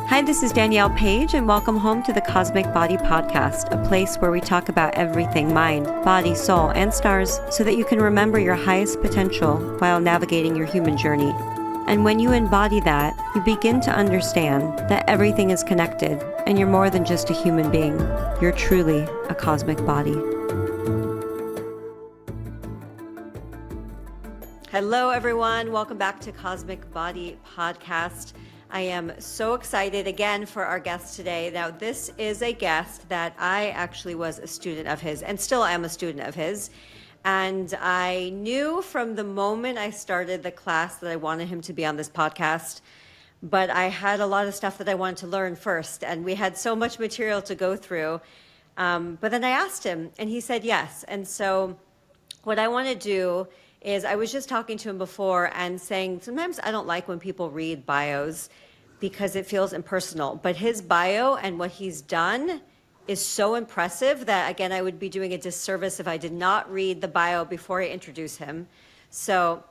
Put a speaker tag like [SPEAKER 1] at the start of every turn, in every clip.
[SPEAKER 1] Hi, this is Danielle Page, and welcome home to the Cosmic Body Podcast, a place where we talk about everything mind, body, soul, and stars so that you can remember your highest potential while navigating your human journey. And when you embody that, you begin to understand that everything is connected and you're more than just a human being. You're truly a cosmic body. Hello, everyone. Welcome back to Cosmic Body Podcast. I am so excited again for our guest today. Now, this is a guest that I actually was a student of his and still am a student of his. And I knew from the moment I started the class that I wanted him to be on this podcast, but I had a lot of stuff that I wanted to learn first. And we had so much material to go through. But then I asked him and he said yes. And so what I want to do is I was just talking to him before and saying, sometimes I don't like when people read bios because it feels impersonal, but his bio and what he's done is so impressive that, again, I would be doing a disservice if I did not read the bio before I introduce him. So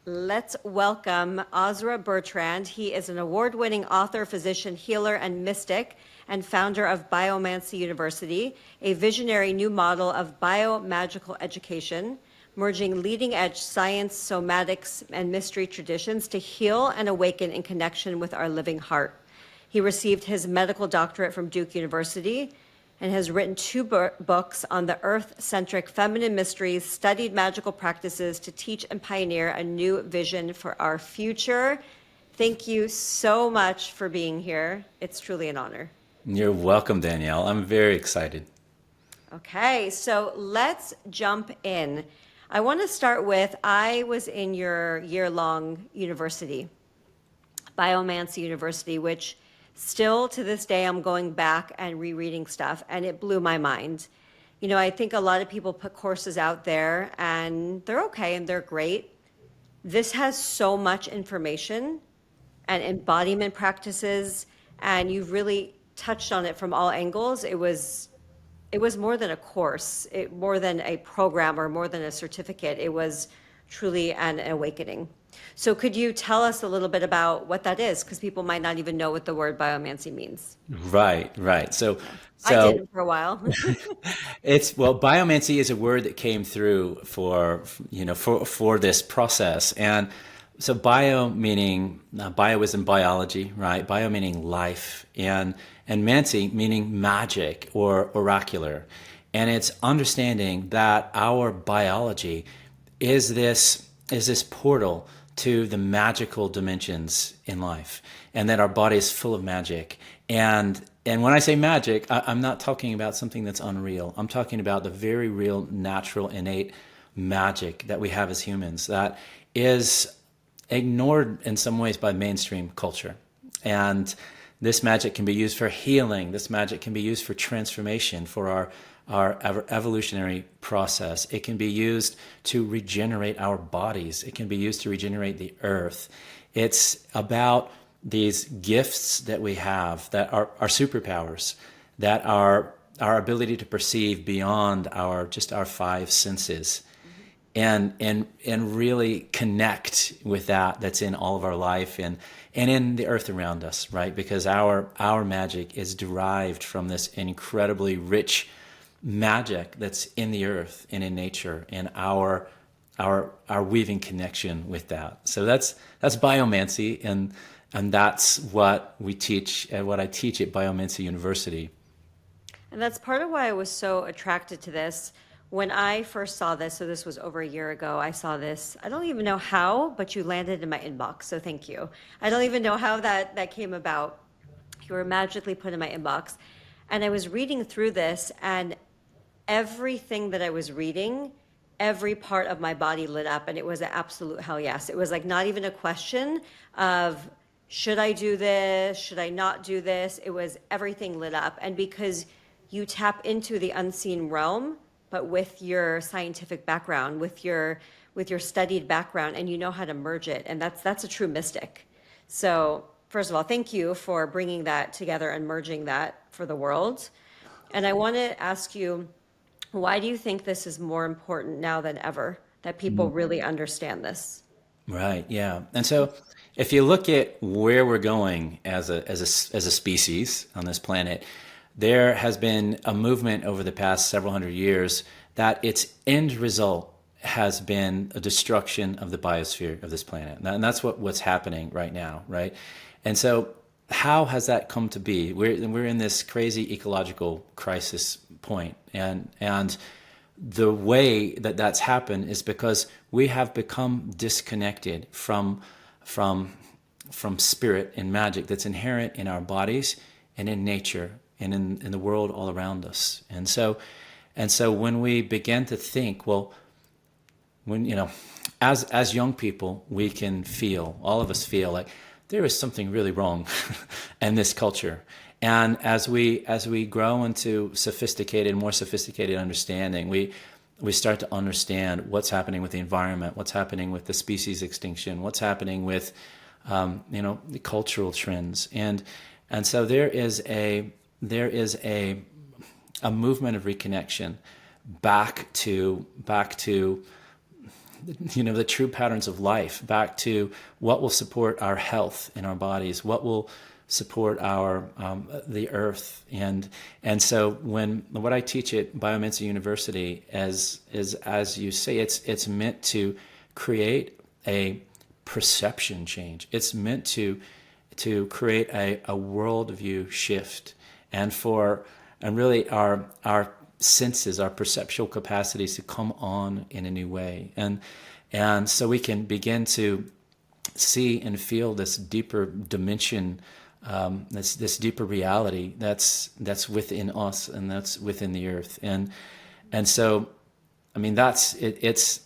[SPEAKER 1] let's welcome Azra Bertrand. He is an award-winning author, physician, healer, and mystic, and founder of Biomancy University, a visionary new model of biomagical education, merging leading-edge science, somatics, and mystery traditions to heal and awaken in connection with our living heart. He received his medical doctorate from Duke University and has written two books on the earth-centric feminine mysteries, studied magical practices to teach and pioneer a new vision for our future. Thank you so much for being here. It's truly an honor.
[SPEAKER 2] You're welcome, Danielle. I'm very excited.
[SPEAKER 1] Okay, so let's jump in. I want to start with, I was in your year-long university, Biomancy University, which still to this day I'm going back and rereading stuff, and it blew my mind. You know, I think a lot of people put courses out there, and they're okay and they're great. This has so much information and embodiment practices, and you've really touched on it from all angles. It was more than a course, more than a program or more than a certificate. It was truly an awakening. So could you tell us a little bit about what that is? Because people might not even know what the word biomancy means.
[SPEAKER 2] Right. So
[SPEAKER 1] I did for a while.
[SPEAKER 2] biomancy is a word that came through for this process. And so bio meaning, bio is in biology, right? Bio meaning life, and mancy meaning magic or oracular. And it's understanding that our biology is this portal to the magical dimensions in life, and that our body is full of magic. And when I say magic, I'm not talking about something that's unreal. I'm talking about the very real, natural, innate magic that we have as humans that is ignored in some ways by mainstream culture. And this magic can be used for healing. This magic can be used for transformation, for our evolutionary process. It can be used to regenerate our bodies. It can be used to regenerate the earth. It's about these gifts that we have that are superpowers, that are our ability to perceive beyond our five senses. And really connect with that's in all of our life and in the earth around us, right? Because our magic is derived from this incredibly rich magic that's in the earth and in nature, and our weaving connection with that. So that's biomancy, and that's what we teach and what I teach at Biomancy University.
[SPEAKER 1] And that's part of why I was so attracted to this. When I first saw this, so this was over a year ago, I saw this. I don't even know how, but you landed in my inbox, so thank you. I don't even know how that came about. You were magically put in my inbox. And I was reading through this, and everything that I was reading, every part of my body lit up, and it was an absolute hell yes. It was like not even a question of, should I do this? Should I not do this? It was everything lit up. And because you tap into the unseen realm, but with your scientific background, with your studied background, and you know how to merge it, and that's a true mystic. So first of all, thank you for bringing that together and merging that for the world. And I want to ask you, why do you think this is more important now than ever, that people really understand this?
[SPEAKER 2] Right, yeah. And so if you look at where we're going as a species on this planet, there has been a movement over the past several hundred years that its end result has been a destruction of the biosphere of this planet. And that's what's happening right now, right? And so how has that come to be? We're in this crazy ecological crisis point, and the way that that's happened is because we have become disconnected from spirit and magic that's inherent in our bodies and in nature and in the world all around us. And so when we begin to think, well, when, as young people, we can feel, all of us feel like there is something really wrong in this culture. And as we grow into more sophisticated understanding, we start to understand what's happening with the environment, what's happening with the species extinction, what's happening with the cultural trends, and so there is a movement of reconnection back to the true patterns of life, back to what will support our health in our bodies, what will support our the earth, and so what I teach at Biomancy University is as you say, it's meant to create a perception change. It's meant to create a worldview shift, and really our senses, our perceptual capacities to come on in a new way, and so we can begin to see and feel this deeper dimension, this deeper reality that's within us and that's within the earth, and so I mean that's it. It's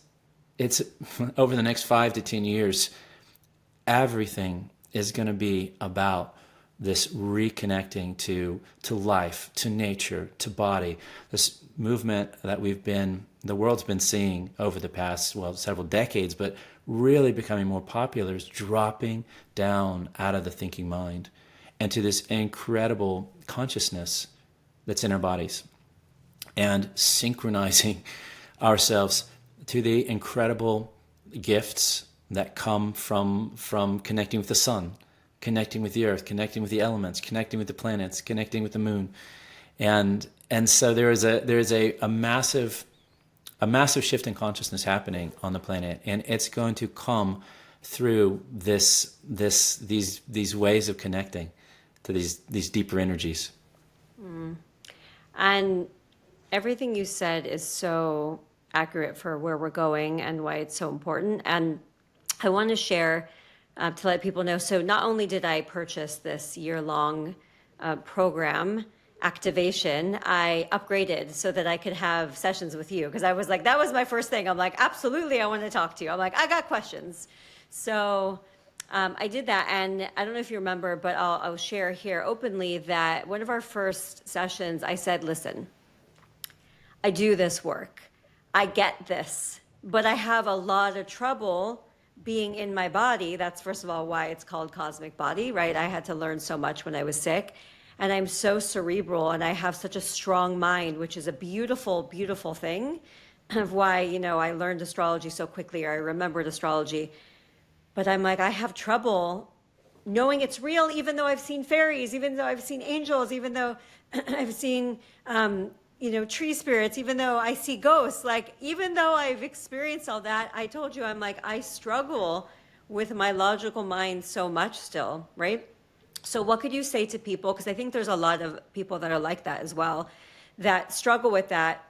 [SPEAKER 2] over the next 5 to 10 years, everything is going to be about this reconnecting to life, to nature, to body. This movement that the world's been seeing over the past, several decades, but really becoming more popular, is dropping down out of the thinking mind and to this incredible consciousness that's in our bodies, and synchronizing ourselves to the incredible gifts that come from connecting with the sun, connecting with the earth, connecting with the elements, connecting with the planets, connecting with the moon, and so there is a massive shift in consciousness happening on the planet, and it's going to come through these ways of connecting to these deeper energies.
[SPEAKER 1] And everything you said is so accurate for where we're going and why it's so important. And I want to share to let people know. So not only did I purchase this year-long program activation, I upgraded so that I could have sessions with you, because I was like, that was my first thing. I'm like, absolutely, I want to talk to you. I'm like, I got questions. So I did that, and I don't know if you remember, but I'll share here openly that one of our first sessions, I said, listen, I do this work. I get this, but I have a lot of trouble being in my body. That's first of all why it's called cosmic body, right? I had to learn so much when I was sick, and I'm so cerebral, and I have such a strong mind, which is a beautiful, beautiful thing of why, I learned astrology so quickly, or I remembered astrology. But I'm like, I have trouble knowing it's real, even though I've seen fairies, even though I've seen angels, even though I've seen, tree spirits, even though I see ghosts, like, even though I've experienced all that, I told you, I'm like, I struggle with my logical mind so much still, right? So what could you say to people? Because I think there's a lot of people that are like that as well, that struggle with that,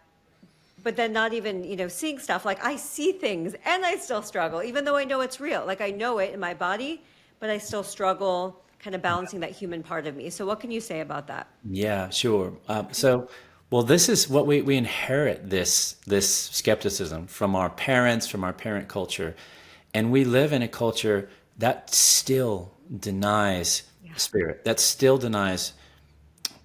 [SPEAKER 1] but then not even, seeing stuff. Like, I see things and I still struggle, even though I know it's real. Like, I know it in my body, but I still struggle kind of balancing that human part of me. So what can you say about that?
[SPEAKER 2] Yeah, sure. This is what we inherit, this skepticism from our parents, from our parent culture. And we live in a culture that still denies spirit, that still denies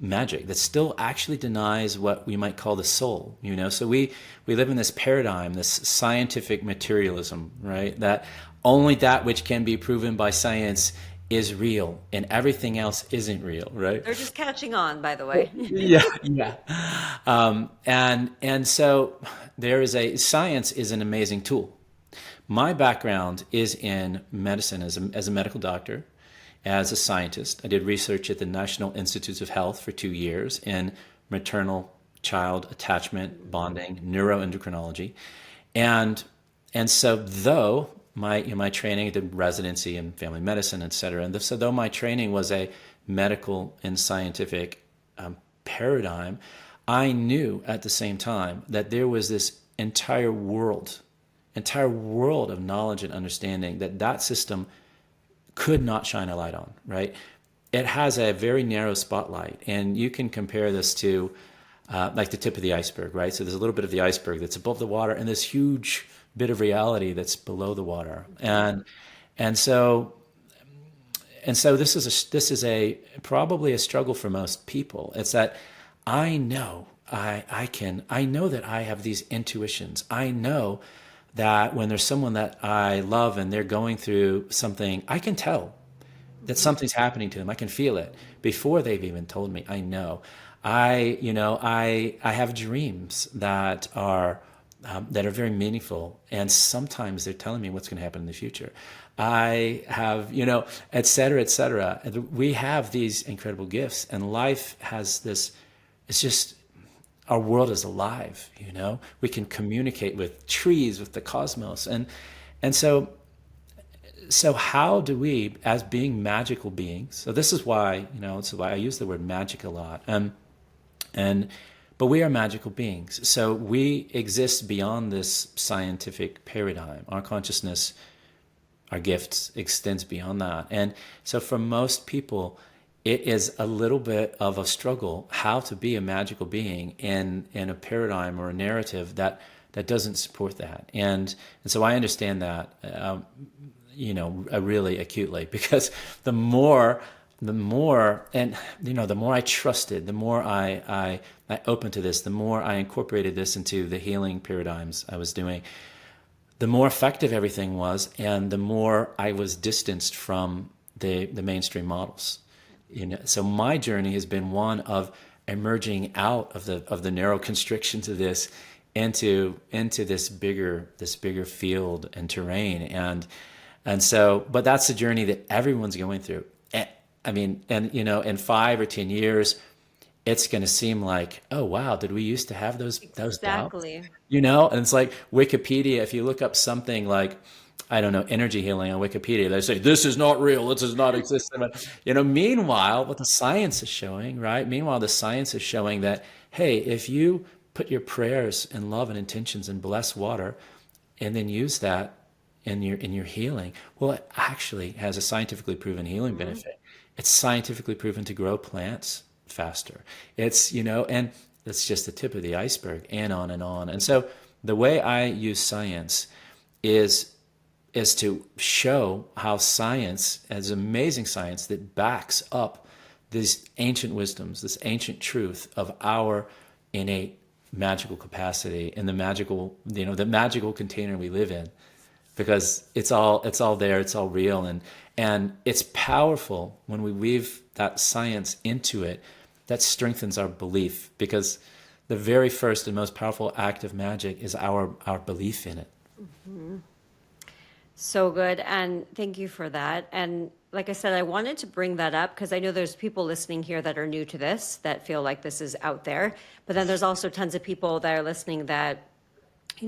[SPEAKER 2] magic, that still actually denies what we might call the soul, So we live in this paradigm, this scientific materialism, right? That only that which can be proven by science is real, and everything else isn't real, right?
[SPEAKER 1] They're just catching on, by the way.
[SPEAKER 2] Yeah. And so science is an amazing tool, My background is in medicine as a medical doctor, as a scientist. I did research at the National Institutes of Health for 2 years in maternal child attachment, bonding, neuroendocrinology. And and so though my training, I did residency in family medicine, et cetera. And so though my training was a medical and scientific paradigm, I knew at the same time that there was this entire world of knowledge and understanding that system could not shine a light on, right? It has a very narrow spotlight, and you can compare this to like the tip of the iceberg, right? So there's a little bit of the iceberg that's above the water, and this huge bit of reality that's below the water, and so this is probably a struggle for most people. It's that I know I know that I have these intuitions. I know that when there's someone that I love and they're going through something, I can tell that something's happening to them. I can feel it before they've even told me. I know. I have dreams that are very meaningful, and sometimes they're telling me what's going to happen in the future. I have, et cetera, et cetera. We have these incredible gifts, and life has this. It's just our world is alive. We can communicate with trees, with the cosmos, and so how do we, as being magical beings? So this is why I use the word magic a lot. But we are magical beings. So we exist beyond this scientific paradigm. Our consciousness, our gifts extends beyond that. And so for most people, it is a little bit of a struggle how to be a magical being in a paradigm or a narrative that doesn't support that. And so I understand that, really acutely, because the more I trusted, the more I opened to this, the more I incorporated this into the healing paradigms I was doing, the more effective everything was, and the more I was distanced from the mainstream models. So my journey has been one of emerging out of the narrow constrictions of this into this bigger field and terrain, and so, but that's the journey that everyone's going through. In 5 or 10 years, it's going to seem like, oh wow, did we used to have those doubts?
[SPEAKER 1] Exactly.
[SPEAKER 2] And it's like Wikipedia. If you look up something like, I don't know, energy healing on Wikipedia, they say this is not real, this does not exist. Meanwhile, what the science is showing, right? Meanwhile, the science is showing that, hey, if you put your prayers and love and intentions in blessed water, and then use that in your healing, well, it actually has a scientifically proven healing benefit. It's scientifically proven to grow plants faster. It's, and that's just the tip of the iceberg, and on and on. And so the way I use science is to show how science, as amazing science that backs up these ancient wisdoms, this ancient truth of our innate magical capacity and the magical container we live in, because it's all there, it's all real, and it's powerful when we weave that science into it. That strengthens our belief, because the very first and most powerful act of magic is our belief in it.
[SPEAKER 1] Mm-hmm. So good. And thank you for that. And like I said, I wanted to bring that up because I know there's people listening here that are new to this, that feel like this is out there. But then there's also tons of people that are listening that,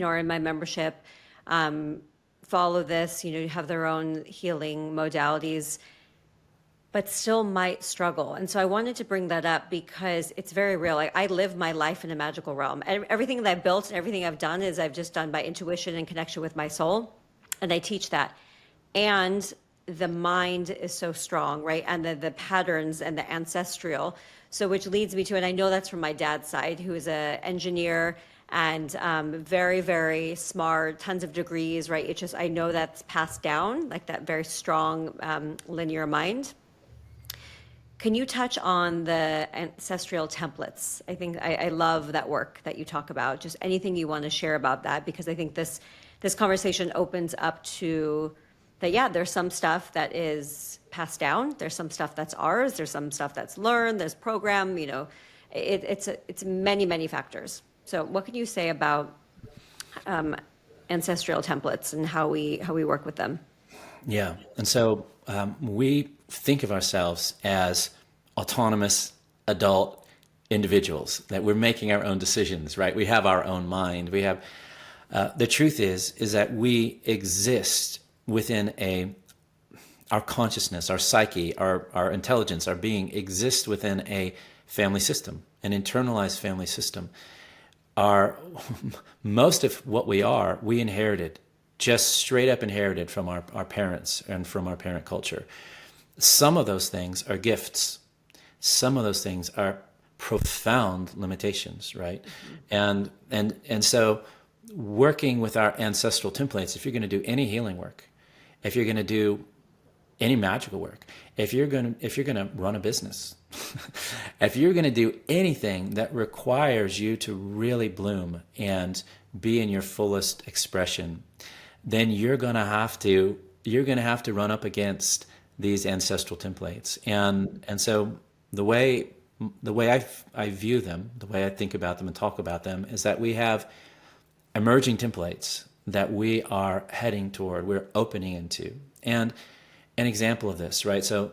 [SPEAKER 1] are in my membership, follow this, have their own healing modalities, but still might struggle. And so I wanted to bring that up because it's very real. Like, I live my life in a magical realm. Everything that I've built and everything I've done is I've just done by intuition and connection with my soul. And I teach that. And the mind is so strong, right? And the patterns and the ancestral. So which leads me to, and I know that's from my dad's side, who is an engineer and very, very smart, tons of degrees, right? It's just, I know that's passed down, like that very strong linear mind. Can you touch on the ancestral templates? I think I love that work that you talk about. Just anything you want to share about that, because I think this conversation opens up to that, yeah, there's some stuff that is passed down. There's some stuff that's ours. There's some stuff that's learned. There's program, it's many, many factors. So what can you say about ancestral templates and how we work with them.
[SPEAKER 2] Yeah. And so we think of ourselves as autonomous adult individuals, that we're making our own decisions, right? We have our own mind. We have, the truth is that we exist within our consciousness, our psyche, our intelligence, our being exists within a family system, an internalized family system. Most of what we inherited, just straight up inherited from our parents and from our parent culture. Some of those things are gifts. Some of those things are profound limitations, right? Mm-hmm. And so working with our ancestral templates, if you're going to do any healing work, if you're going to do any magical work, if you're going to run a business, if you're going to do anything that requires you to really bloom and be in your fullest expression, then you're going to have to run up against these ancestral templates. And so the way I view them, the way I think about them and talk about them, is that we have emerging templates that we are heading toward, we're opening into. And an example of this, right? So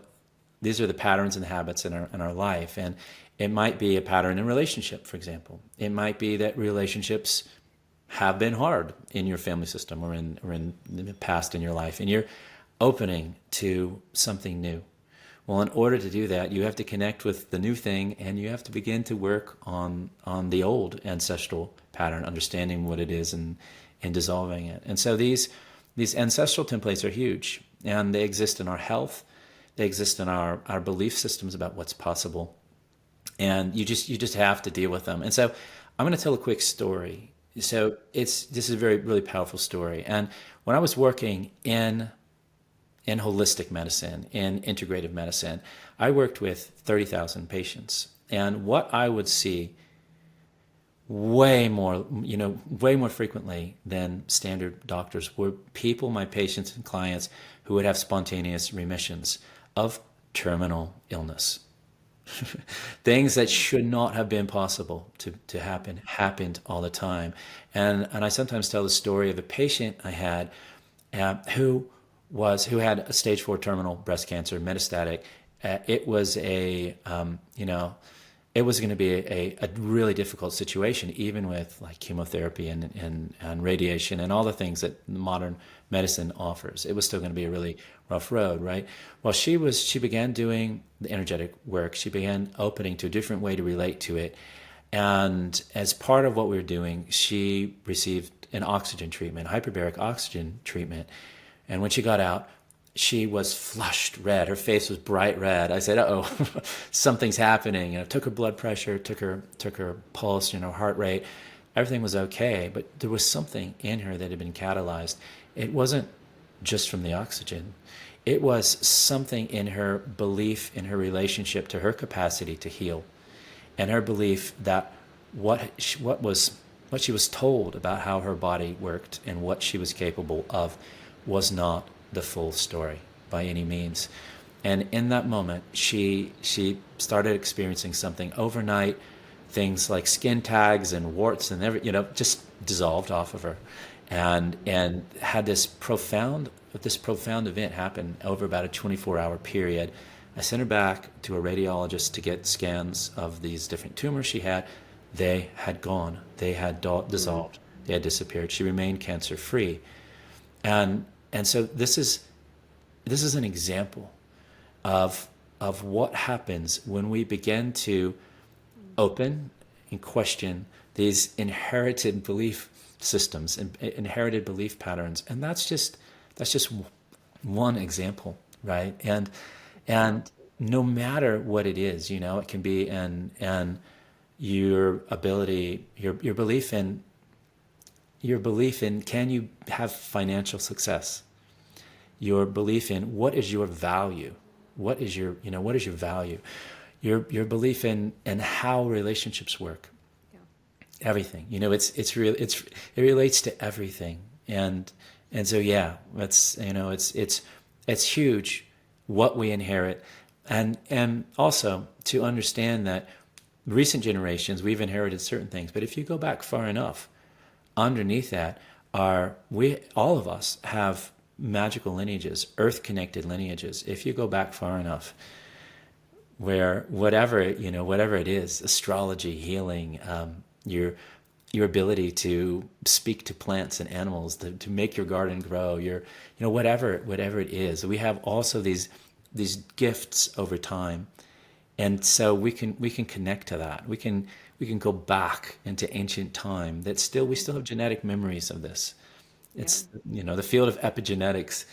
[SPEAKER 2] these are the patterns and the habits in our life. And it might be a pattern in relationship, for example. It might be that relationships have been hard in your family system or in the past in your life, and you're opening to something new. Well, in order to do that, you have to connect with the new thing, and you have to begin to work on the old ancestral pattern, understanding what it is and dissolving it. And so these ancestral templates are huge, and they exist in our health. They exist in our belief systems about what's possible, and you just have to deal with them. And so I'm going to tell a quick story. So this is a really powerful story. And when I was working in holistic medicine, in integrative medicine, I worked with 30,000 patients. And what I would see way more frequently than standard doctors were people, my patients and clients, who would have spontaneous remissions of terminal illness. Things that should not have been possible to happen happened all the time. And I sometimes tell the story of a patient I had who had a stage 4 terminal breast cancer, metastatic. It was it was going to be a really difficult situation, even with like chemotherapy and radiation and all the things that modern medicine offers. It was still going to be a really rough road, right? Well, she began doing the energetic work. She began opening to a different way to relate to it. And as part of what we were doing, she received an oxygen treatment, hyperbaric oxygen treatment. And when she got out, she was flushed red. Her face was bright red. I said, "Uh-oh, something's happening." And I took her blood pressure, took her pulse, heart rate. Everything was okay, but there was something in her that had been catalyzed. It wasn't just from the oxygen. It was something in her belief, in her relationship to her capacity to heal, and her belief that what she was told about how her body worked and what she was capable of was not the full story by any means. And in that moment, she started experiencing something overnight. Things like skin tags and warts and just dissolved off of her, and had this profound event happen over about a 24-hour period. I sent her back to a radiologist to get scans of these different tumors she had. They had gone. They had dissolved. They had disappeared. She remained cancer-free. And so this is an example of what happens when we begin to open and question these inherited belief systems and inherited belief patterns. And that's just one example, right? And no matter what it is, it can be in your ability, your belief in can you have financial success? Your belief in what is your value? What is your value? Your belief in how relationships work. Yeah. Everything. It relates to everything. And so it's huge what we inherit. And also to understand that recent generations, we've inherited certain things, but if you go back far enough, underneath that we all of us have magical lineages, earth connected lineages. If you go back far enough, where whatever it is, astrology, healing, your ability to speak to plants and animals, to make your garden grow, whatever it is, we have also these gifts over time, and so we can connect to that. We can go back into ancient time. We still have genetic memories of this. It's the field of epigenetics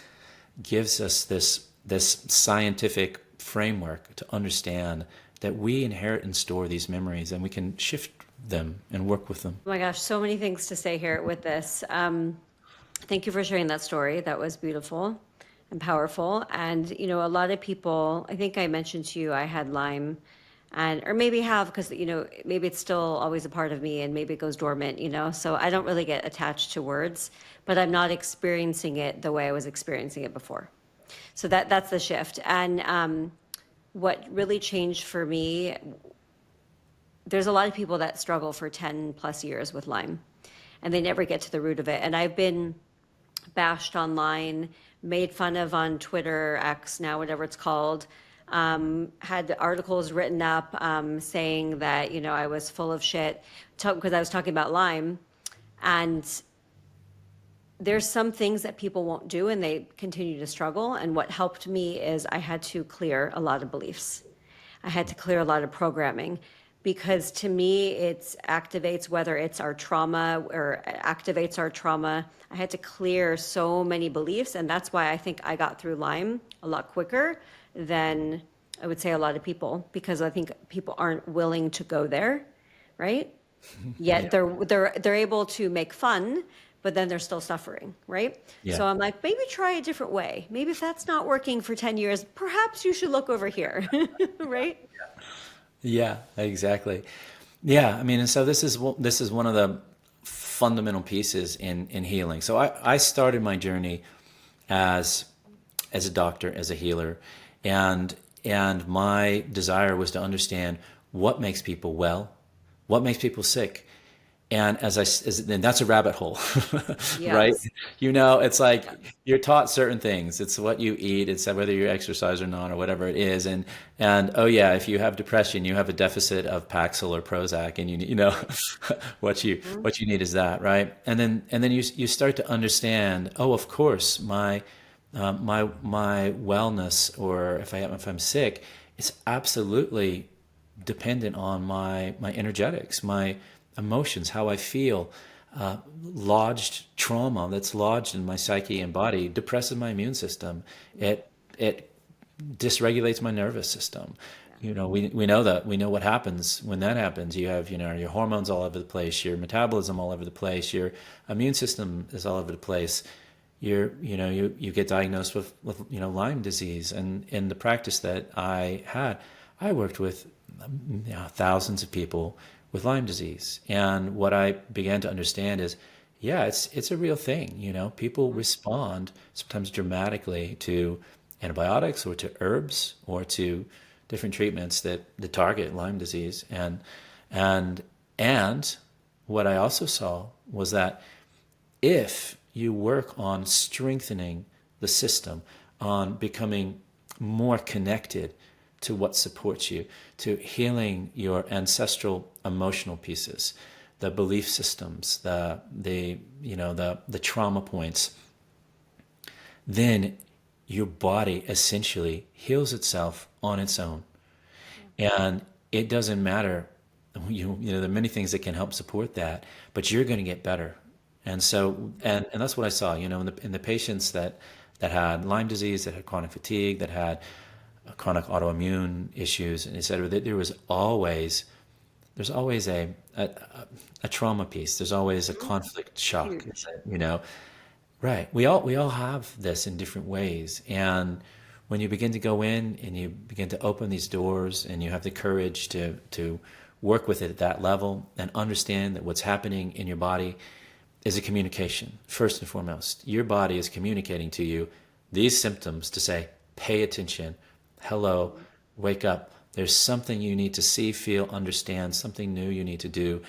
[SPEAKER 2] gives us this scientific framework to understand that we inherit and store these memories, and we can shift them and work with them.
[SPEAKER 1] Oh my gosh, so many things to say here with this. Thank you for sharing that story. That was beautiful and powerful. And, a lot of people, I think I mentioned to you, I had Lyme, or maybe have, because, maybe it's still always a part of me and maybe it goes dormant, so I don't really get attached to words, but I'm not experiencing it the way I was experiencing it before. So that's the shift. And what really changed for me, there's a lot of people that struggle for 10 plus years with Lyme and they never get to the root of it. And I've been bashed online, made fun of on Twitter, X now, whatever it's called, had articles written up saying that, I was full of shit because I was talking about Lyme. And there's some things that people won't do and they continue to struggle. And what helped me is I had to clear a lot of beliefs. I had to clear a lot of programming, because to me, it activates, whether it's our trauma or activates our trauma. I had to clear so many beliefs. And that's why I think I got through Lyme a lot quicker than I would say a lot of people, because I think people aren't willing to go there, right? Yet they're able to make fun, but then they're still suffering, right?
[SPEAKER 2] Yeah.
[SPEAKER 1] So I'm like, maybe try a different way. Maybe if that's not working for 10 years, perhaps you should look over here, right?
[SPEAKER 2] Yeah, exactly. Yeah, I mean, and so this is one of the fundamental pieces in healing. So I started my journey as a doctor, as a healer, and my desire was to understand what makes people well, what makes people sick. And and that's a rabbit hole, right?
[SPEAKER 1] Yes.
[SPEAKER 2] It's like you're taught certain things. It's what you eat. It's whether you exercise or not, or whatever it is. And oh yeah, if you have depression, you have a deficit of Paxil or Prozac, and what you need is that, right? And then you start to understand. Oh, of course, my wellness, or if I'm sick, it's absolutely dependent on my energetics, my emotions, how I feel. Lodged trauma that's lodged in my psyche and body depresses my immune system. It dysregulates my nervous system. We know that. We know what happens when that happens. You have your hormones all over the place, your metabolism all over the place, your immune system is all over the place. You get diagnosed with Lyme disease. And in the practice that I had, I worked with thousands of people with Lyme disease. And what I began to understand is, it's a real thing. People respond sometimes dramatically to antibiotics or to herbs or to different treatments that target Lyme disease. And what I also saw was that if you work on strengthening the system, on becoming more connected to what supports you, to healing your ancestral emotional pieces, the belief systems, the trauma points, then your body essentially heals itself on its own. And it doesn't matter, there are many things that can help support that, but you're going to get better. And so, and that's what I saw, in the patients that had Lyme disease, that had chronic fatigue, that had chronic autoimmune issues, and et cetera, that there's always a trauma piece. There's always a conflict shock, right. We all have this in different ways. And when you begin to go in and you begin to open these doors and you have the courage to work with it at that level and understand that what's happening in your body is a communication, first and foremost. Your body is communicating to you these symptoms to say, pay attention, hello, wake up. There's something you need to see, feel, understand, something new you need to do.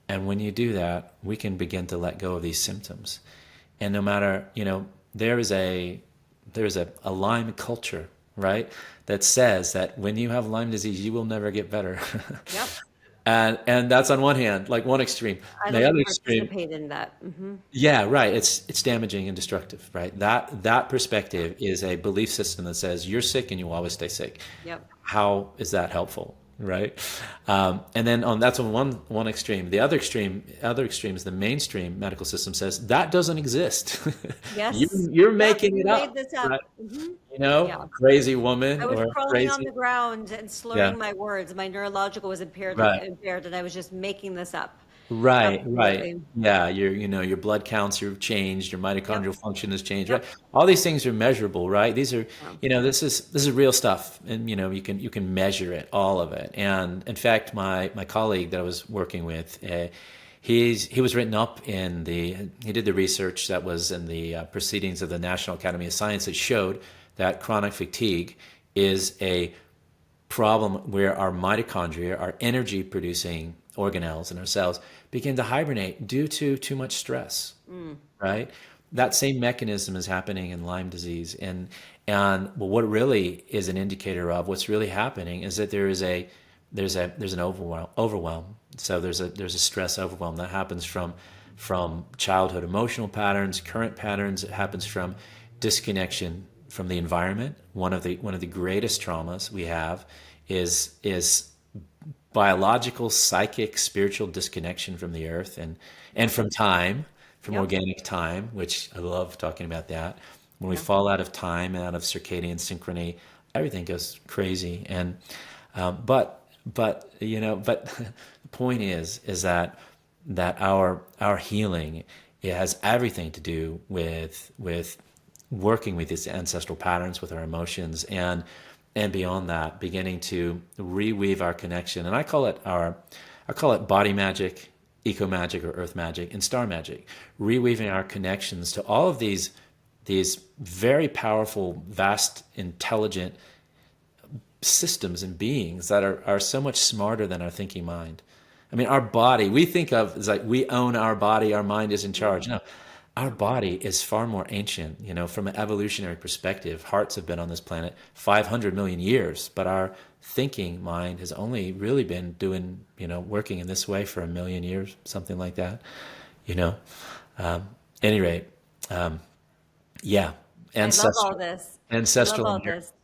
[SPEAKER 2] And when you do that, we can begin to let go of these symptoms. And no matter, there is a Lyme culture, right? That says that when you have Lyme disease, you will never get better.
[SPEAKER 1] Yep.
[SPEAKER 2] And that's on one hand, like one extreme.
[SPEAKER 1] I
[SPEAKER 2] The
[SPEAKER 1] don't
[SPEAKER 2] other extreme,
[SPEAKER 1] participate in that. Hmm.
[SPEAKER 2] yeah, right. It's damaging and destructive, right? That perspective is a belief system that says you're sick and you always stay sick.
[SPEAKER 1] Yep.
[SPEAKER 2] How is that helpful, right? And then that's on one extreme. The other extreme is the mainstream medical system says that doesn't exist.
[SPEAKER 1] Yes.
[SPEAKER 2] You're
[SPEAKER 1] Yep.
[SPEAKER 2] making
[SPEAKER 1] You
[SPEAKER 2] it
[SPEAKER 1] made
[SPEAKER 2] up,
[SPEAKER 1] this up.
[SPEAKER 2] right?
[SPEAKER 1] Hmm. Yeah.
[SPEAKER 2] Crazy woman
[SPEAKER 1] I was
[SPEAKER 2] or
[SPEAKER 1] crawling on
[SPEAKER 2] crazy,
[SPEAKER 1] the ground and
[SPEAKER 2] yeah,
[SPEAKER 1] slurring my words. My neurological was
[SPEAKER 2] right.
[SPEAKER 1] impaired, and I was just making this up.
[SPEAKER 2] Right, right.
[SPEAKER 1] Absolutely.
[SPEAKER 2] Yeah, your blood counts are changed, your
[SPEAKER 1] Yep.
[SPEAKER 2] mitochondrial function has changed, right?
[SPEAKER 1] Yep.
[SPEAKER 2] All these things are measurable, right? These are,
[SPEAKER 1] Yeah.
[SPEAKER 2] this is real stuff, and you can measure it, all of it. And in fact, my colleague that I was working with, he was written up he did the research that was in the proceedings of the National Academy of Science that showed that chronic fatigue is a problem where our mitochondria, our energy producing organelles in our cells, begin to hibernate due to too much stress, right? That same mechanism is happening in Lyme disease. And well, what really is an indicator of what's really happening is that there's an overwhelm. So there's a stress overwhelm that happens from childhood emotional patterns, current patterns. It happens from disconnection from the environment. One of the greatest traumas we have is biological, psychic, spiritual disconnection from the earth and from time, from
[SPEAKER 1] Yep.
[SPEAKER 2] organic time, which I love talking about that. When we
[SPEAKER 1] Yeah.
[SPEAKER 2] fall out of time, out of circadian synchrony, everything goes crazy. And but the point is that our healing, it has everything to do with working with these ancestral patterns, with our emotions, and beyond that, beginning to reweave our connection. And I call it body magic, eco magic, or earth magic, and star magic. Reweaving our connections to all of these very powerful, vast, intelligent systems and beings that are so much smarter than our thinking mind. I mean, our body, we think of as like we own our body, our mind is in charge. No, our body is far more ancient, from an evolutionary perspective. Hearts have been on this planet 500 million years, but our thinking mind has only really been working in this way for 1 million years, something like that, you know. Any rate, yeah,
[SPEAKER 1] I love all
[SPEAKER 2] ancestral,
[SPEAKER 1] this. I love
[SPEAKER 2] ancestral
[SPEAKER 1] all
[SPEAKER 2] inheritance.
[SPEAKER 1] this.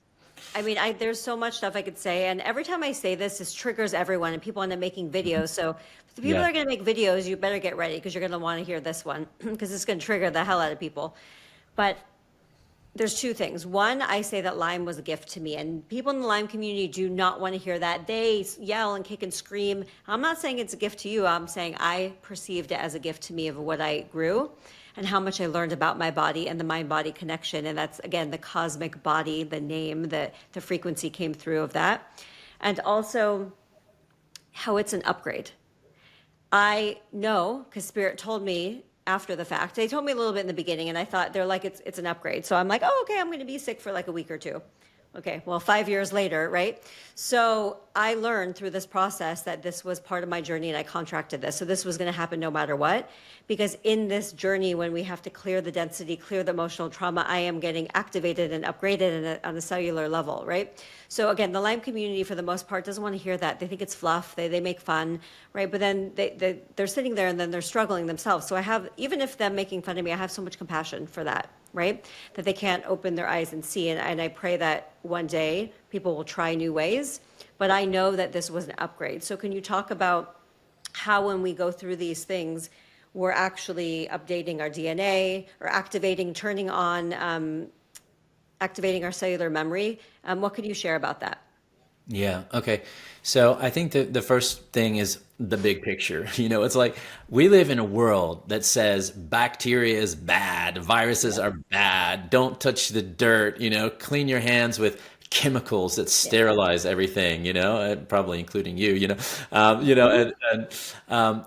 [SPEAKER 1] I mean, there's so much stuff I could say, and every time I say this triggers everyone, and people end up making videos. So the people
[SPEAKER 2] Yeah,
[SPEAKER 1] that are going to make videos, you better get ready because you're going to want to hear this one because it's going to trigger the hell out of people. But there's two things. One, I say that Lyme was a gift to me, and people in the Lyme community do not want to hear that. They yell and kick and scream. I'm not saying it's a gift to you. I'm saying I perceived it as a gift to me of what I grew and how much I learned about my body and the mind-body connection. And that's, again, the cosmic body, the name, the frequency came through of that. And also how it's an upgrade. I know because Spirit told me after the fact. They told me a little bit in the beginning, and I thought they're like it's an upgrade. So I'm like, oh, okay, I'm going to be sick for like a week or two. Okay, well, 5 years later, right? So I learned through this process that this was part of my journey, and I contracted this. So this was going to happen no matter what, because in this journey, when we have to clear the density, clear the emotional trauma, I am getting activated and upgraded on a cellular level, right? So again, the Lyme community, for the most part, doesn't want to hear that. They think it's fluff. They make fun, right? But then they're sitting there and then they're struggling themselves. So I have, even if them making fun of me, I have so much compassion for that, right? That they can't open their eyes and see. And I pray that one day people will try new ways. But I know that this was an upgrade. So can you talk about how, when we go through these things, we're actually updating our DNA or turning on, activating our cellular memory? What could you share about that?
[SPEAKER 2] yeah, okay. So I think that the first thing is the big picture. It's like we live in a world that says bacteria is bad, viruses
[SPEAKER 1] Yeah.
[SPEAKER 2] are bad, don't touch the dirt, clean your hands with chemicals that
[SPEAKER 1] Yeah.
[SPEAKER 2] sterilize everything, and probably including
[SPEAKER 1] Mhm.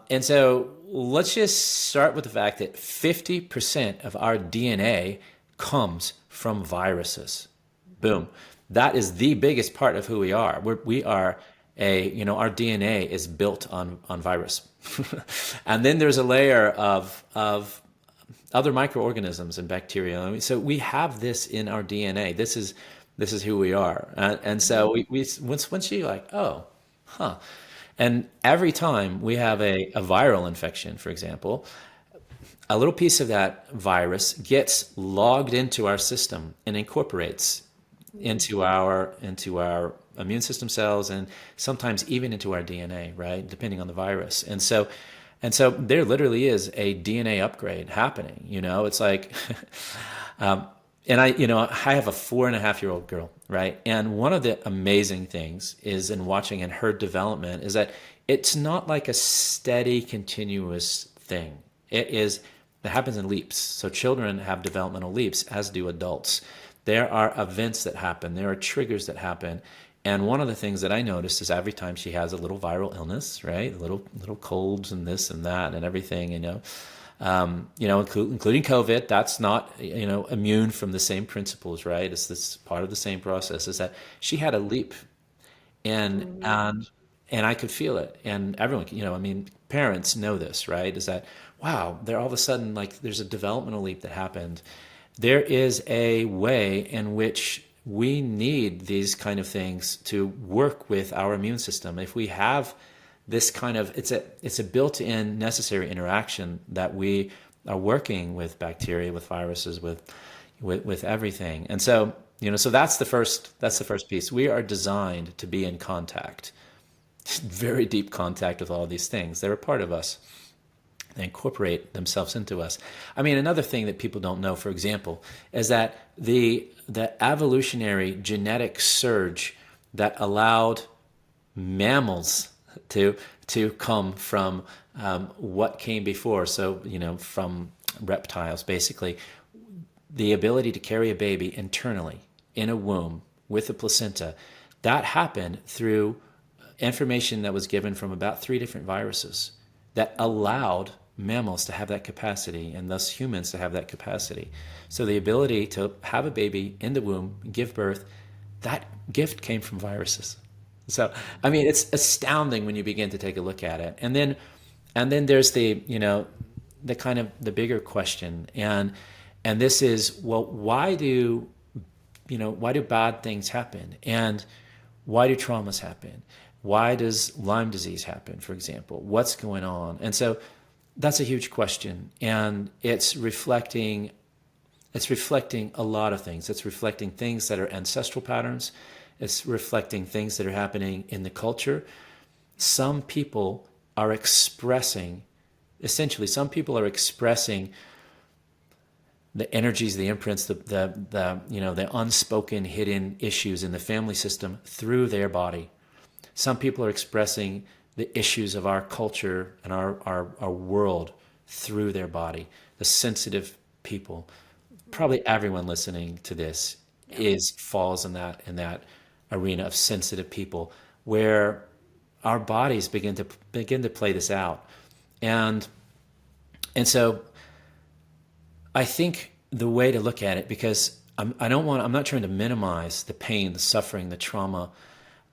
[SPEAKER 2] and so let's just start with the fact that 50% of our DNA comes from viruses. Boom. That is the biggest part of who we are. We are our DNA is built on virus. And then there's a layer of other microorganisms and bacteria. I mean, so we have this in our DNA. This is who we are. And so we once you like, oh, huh. And every time we have a viral infection, for example, a little piece of that virus gets logged into our system and incorporates into our immune system cells, and sometimes even into our DNA, right? Depending on the virus. And so there literally is a DNA upgrade happening. It's like, and I have a 4.5-year-old girl, right? And one of the amazing things is in watching in her development is that it's not like a steady, continuous thing. It happens in leaps. So children have developmental leaps, as do adults. There are events that happen. There are triggers that happen. And one of the things that I noticed is every time she has a little viral illness, right? Little colds and this and that and everything, including COVID. That's not, immune from the same principles, right? It's this part of the same process. Is that she had a leap, and I could feel it, and everyone, parents know this, right? Is that wow? They're all of a sudden like there's a developmental leap that happened. There is a way in which we need these kind of things to work with our immune system. If we have this kind of, it's a built-in necessary interaction that we are working with bacteria, with viruses, with everything. And so, so that's the first piece. We are designed to be in contact, very deep contact with all these things. They're a part of us. They incorporate themselves into us. I mean, another thing that people don't know, for example, is that the evolutionary genetic surge that allowed mammals to come from what came before, so from reptiles, basically, the ability to carry a baby internally in a womb with a placenta, that happened through information that was given from about 3 different viruses that allowed mammals to have that capacity, and thus humans to have that capacity. So the ability to have a baby in the womb, give birth, that gift came from viruses. So, I mean, it's astounding when you begin to take a look at it. And then there's the kind of the bigger question. And this is, well, why do bad things happen? And why do traumas happen? Why does Lyme disease happen, for example? What's going on? And so that's a huge question. And it's reflecting a lot of things. It's reflecting things that are ancestral patterns. It's reflecting things that are happening in the culture. Some people are expressing the energies, the imprints, the unspoken hidden issues in the family system through their body. Some people are expressing the issues of our culture and our world through their body. The sensitive people, probably everyone listening to this falls in that arena of sensitive people, where our bodies begin to play this out. And so I think the way to look at it, because I'm not trying to minimize the pain, the suffering, the trauma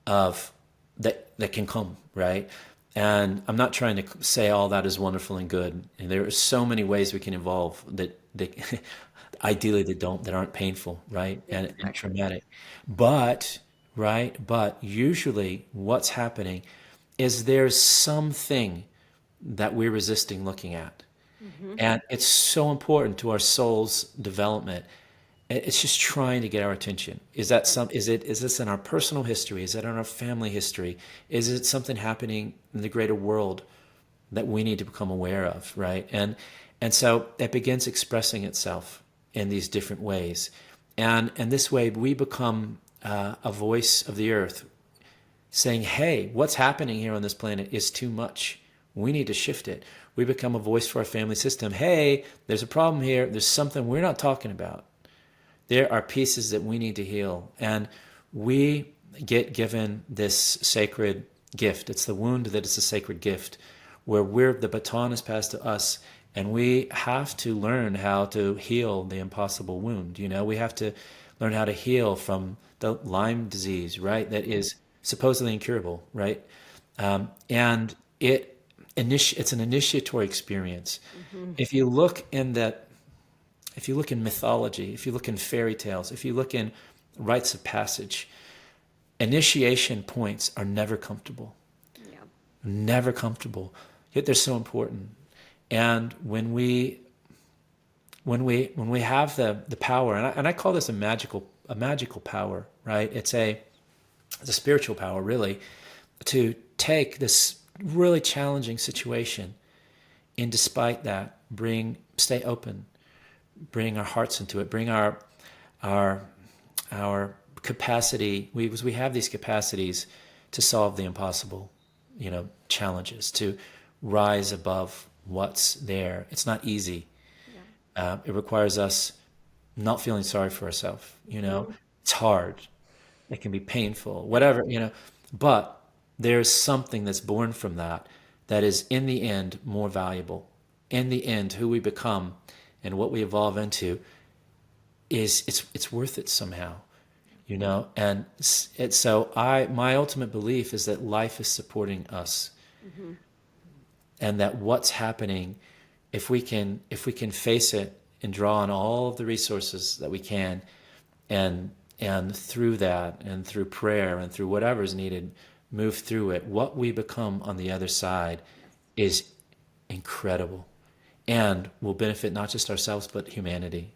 [SPEAKER 2] of that can come, right? And I'm not trying to say all that is wonderful and good. And there are so many ways we can evolve that ideally that aren't painful, right? And traumatic. But usually what's happening is there's something that we're resisting looking at. Mm-hmm. And it's so important to our soul's development. It's just trying to get our attention. Is this in our personal history? Is that in our family history? Is it something happening in the greater world that we need to become aware of, right? And so it begins expressing itself in these different ways. And this way we become a voice of the earth saying, hey, what's happening here on this planet is too much. We need to shift it. We become a voice for our family system. Hey, there's a problem here. There's something we're not talking about. There are pieces that we need to heal. And we get given this sacred gift. It's the wound that is a sacred gift, where the baton is passed to us, and we have to learn how to heal the impossible wound. We have to learn how to heal from the Lyme disease, right? That is supposedly incurable, right? And it's an initiatory experience. Mm-hmm. If you look in that if you look in mythology, if you look in fairy tales, if you look in rites of passage, initiation points are never comfortable.
[SPEAKER 1] Yeah.
[SPEAKER 2] Never comfortable. Yet they're so important. And when we have the power, and I call this a magical power, right? It's a spiritual power, really, to take this really challenging situation and despite that, stay open, bring our hearts into it, bring our capacity. We have these capacities to solve the impossible, challenges, to rise above what's there. It's not easy. Yeah. It requires us not feeling sorry for ourselves. Mm-hmm. It's hard. It can be painful, whatever, but there's something that's born from that is in the end more valuable. In the end, who we become and what we evolve into it's worth it somehow, and my ultimate belief is that life is supporting us. Mm-hmm. And that what's happening, if we can face it and draw on all of the resources that we can, and through that and through prayer and through whatever is needed, move through it, what we become on the other side is incredible and will benefit not just ourselves but humanity.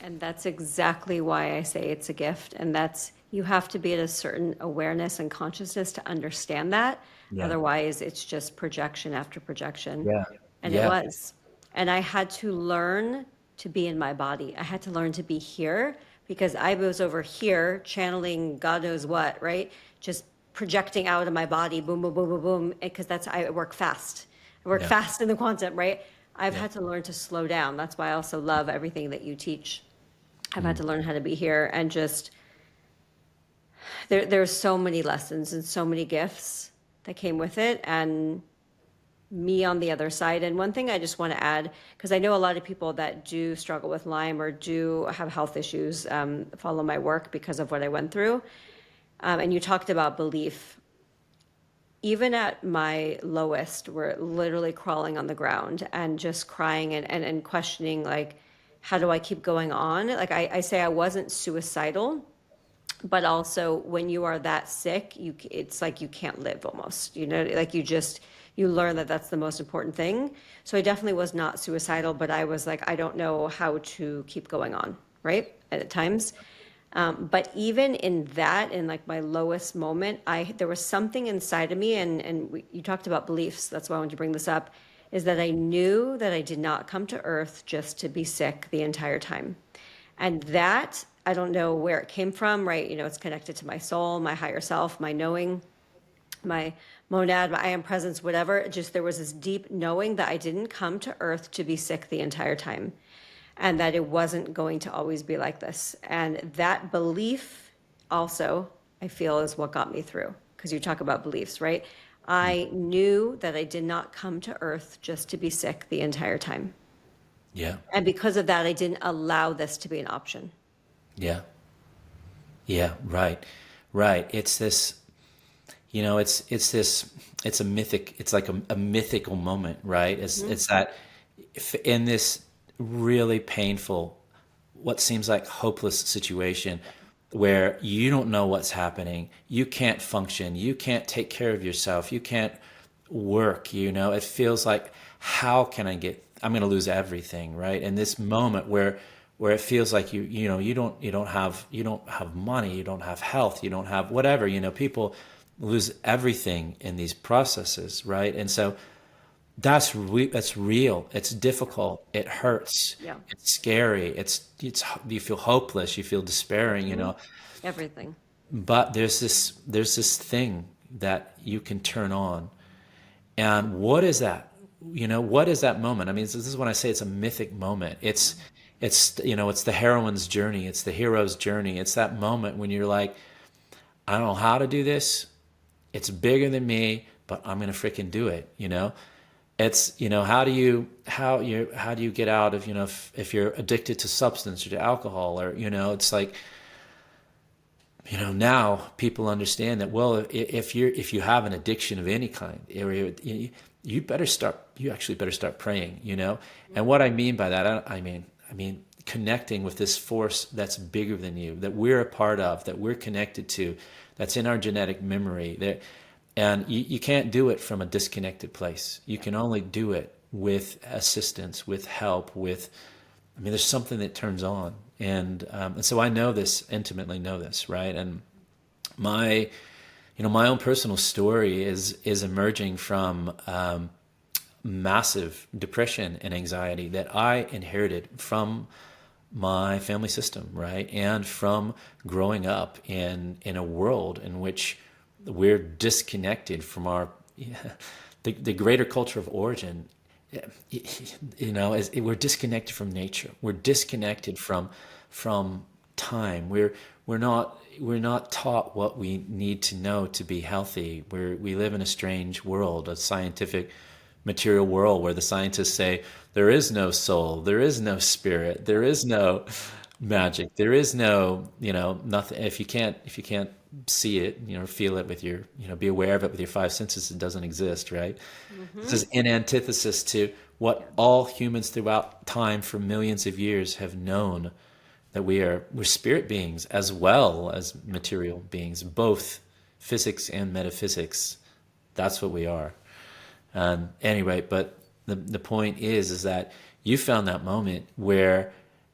[SPEAKER 1] And that's exactly why I say it's a gift, and that's, you have to be at a certain awareness and consciousness to understand that. Yeah. Otherwise it's just projection after projection.
[SPEAKER 2] Yeah.
[SPEAKER 1] And yeah. It was. And I had to learn to be in my body. I had to learn to be here, because I was over here channeling God knows what, right? Just projecting out of my body, boom, boom, boom, boom, boom, because I work fast. I work fast in the quantum, right? I've had to learn to slow down. That's why I also love everything that you teach. I've had to learn how to be here, and just, there's so many lessons and so many gifts that came with it, and me on the other side. And one thing I just want to add, because I know a lot of people that do struggle with Lyme or do have health issues follow my work because of what I went through. And you talked about belief. Even at my lowest, we're literally crawling on the ground and just crying and questioning, like, how do I keep going on? Like I say, I wasn't suicidal, but also when you are that sick, it's like you can't live almost, like you learn that that's the most important thing. So I definitely was not suicidal, but I was like, I don't know how to keep going on, right? At times. But even in that, in like my lowest moment, there was something inside of me, and you talked about beliefs. That's why I wanted to bring this up, is that I knew that I did not come to Earth just to be sick the entire time. And that, I don't know where it came from, right? It's connected to my soul, my higher self, my knowing, my monad, my I am presence, whatever. Just there was this deep knowing that I didn't come to Earth to be sick the entire time, and that it wasn't going to always be like this. And that belief also, I feel, is what got me through. Because you talk about beliefs, right? I knew that I did not come to Earth just to be sick the entire time.
[SPEAKER 2] Yeah.
[SPEAKER 1] And because of that, I didn't allow this to be an option.
[SPEAKER 2] Yeah. Yeah, right. Right. It's this, it's a mythic, it's like a mythical moment, right? It's that in this really painful, what seems like hopeless situation where you don't know what's happening, you can't function, you can't take care of yourself, you can't work, it feels like, how can I'm going to lose everything, right? In this moment where it feels like you don't have money, you don't have health, you don't have whatever, people lose everything in these processes, right? And so that's real. It's difficult. It hurts.
[SPEAKER 1] Yeah.
[SPEAKER 2] It's scary. It's you feel hopeless. You feel despairing.
[SPEAKER 1] Everything.
[SPEAKER 2] But there's this thing that you can turn on, and what is that? What is that moment? I mean, this is when I say it's a mythic moment. It's the heroine's journey. It's the hero's journey. It's that moment when you're like, I don't know how to do this. It's bigger than me, but I'm gonna freaking do it. It's, how do you get out of, if you're addicted to substance or to alcohol, or, it's like, now people understand that, well, if you have an addiction of any kind, you actually better start praying, and what I mean by that, I mean, connecting with this force that's bigger than you, that we're a part of, that we're connected to, that's in our genetic memory. And you can't do it from a disconnected place. You can only do it with assistance, with help, there's something that turns on. And so I know this, intimately know this, right? And my own personal story is emerging from massive depression and anxiety that I inherited from my family system, right? And from growing up in a world in which we're disconnected from the greater culture of origin. We're disconnected from nature. We're disconnected from time. We're not taught what we need to know to be healthy. We live in a strange world, a scientific, material world where the scientists say there is no soul, there is no spirit, there is no magic, there is no nothing. If you can't see it, feel it with your be aware of it with your five senses, it doesn't exist, right? This is in antithesis to what all humans throughout time for millions of years have known, that we're spirit beings as well as material beings, both physics and metaphysics. That's what we are. Anyway, but the point is that you found that moment where,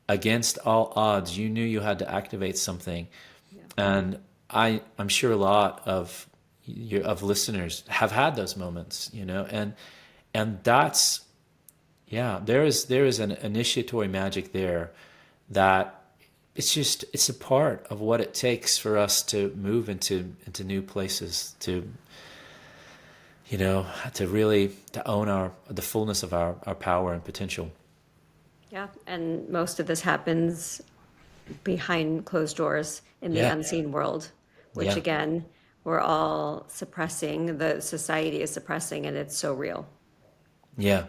[SPEAKER 2] against all odds, you knew you had to activate something. Yeah. And I'm sure a lot of listeners have had those moments, and that's, there is an initiatory magic there that it's a part of what it takes for us to move into new places, to really own the fullness of our power and potential.
[SPEAKER 1] Yeah, and most of this happens behind closed doors in the unseen world, which again, we're all suppressing, the society is suppressing, and it's so real.
[SPEAKER 2] Yeah,